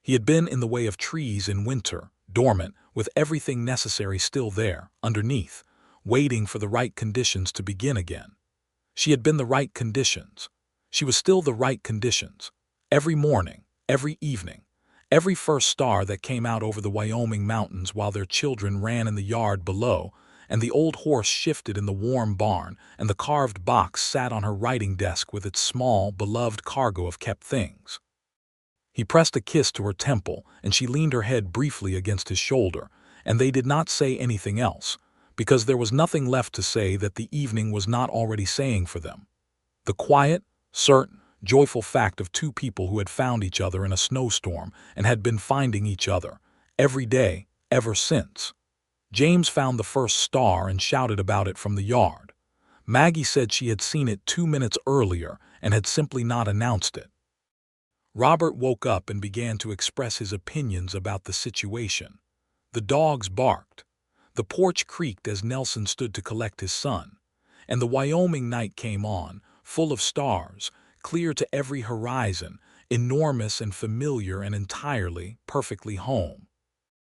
He had been in the way of trees in winter, dormant, with everything necessary still there, underneath, waiting for the right conditions to begin again. She had been the right conditions. She was still the right conditions. Every morning, every evening, every first star that came out over the Wyoming mountains while their children ran in the yard below, and the old horse shifted in the warm barn, and the carved box sat on her writing desk with its small, beloved cargo of kept things. He pressed a kiss to her temple, and she leaned her head briefly against his shoulder, and they did not say anything else, because there was nothing left to say that the evening was not already saying for them. The quiet, certain, joyful fact of 2 people who had found each other in a snowstorm and had been finding each other every day ever since. James found the first star and shouted about it from the yard. Maggie said she had seen it 2 minutes earlier and had simply not announced it. Robert woke up and began to express his opinions about the situation. The dogs barked. The porch creaked as Nelson stood to collect his son. And the Wyoming night came on, full of stars, clear to every horizon, enormous and familiar and entirely, perfectly home.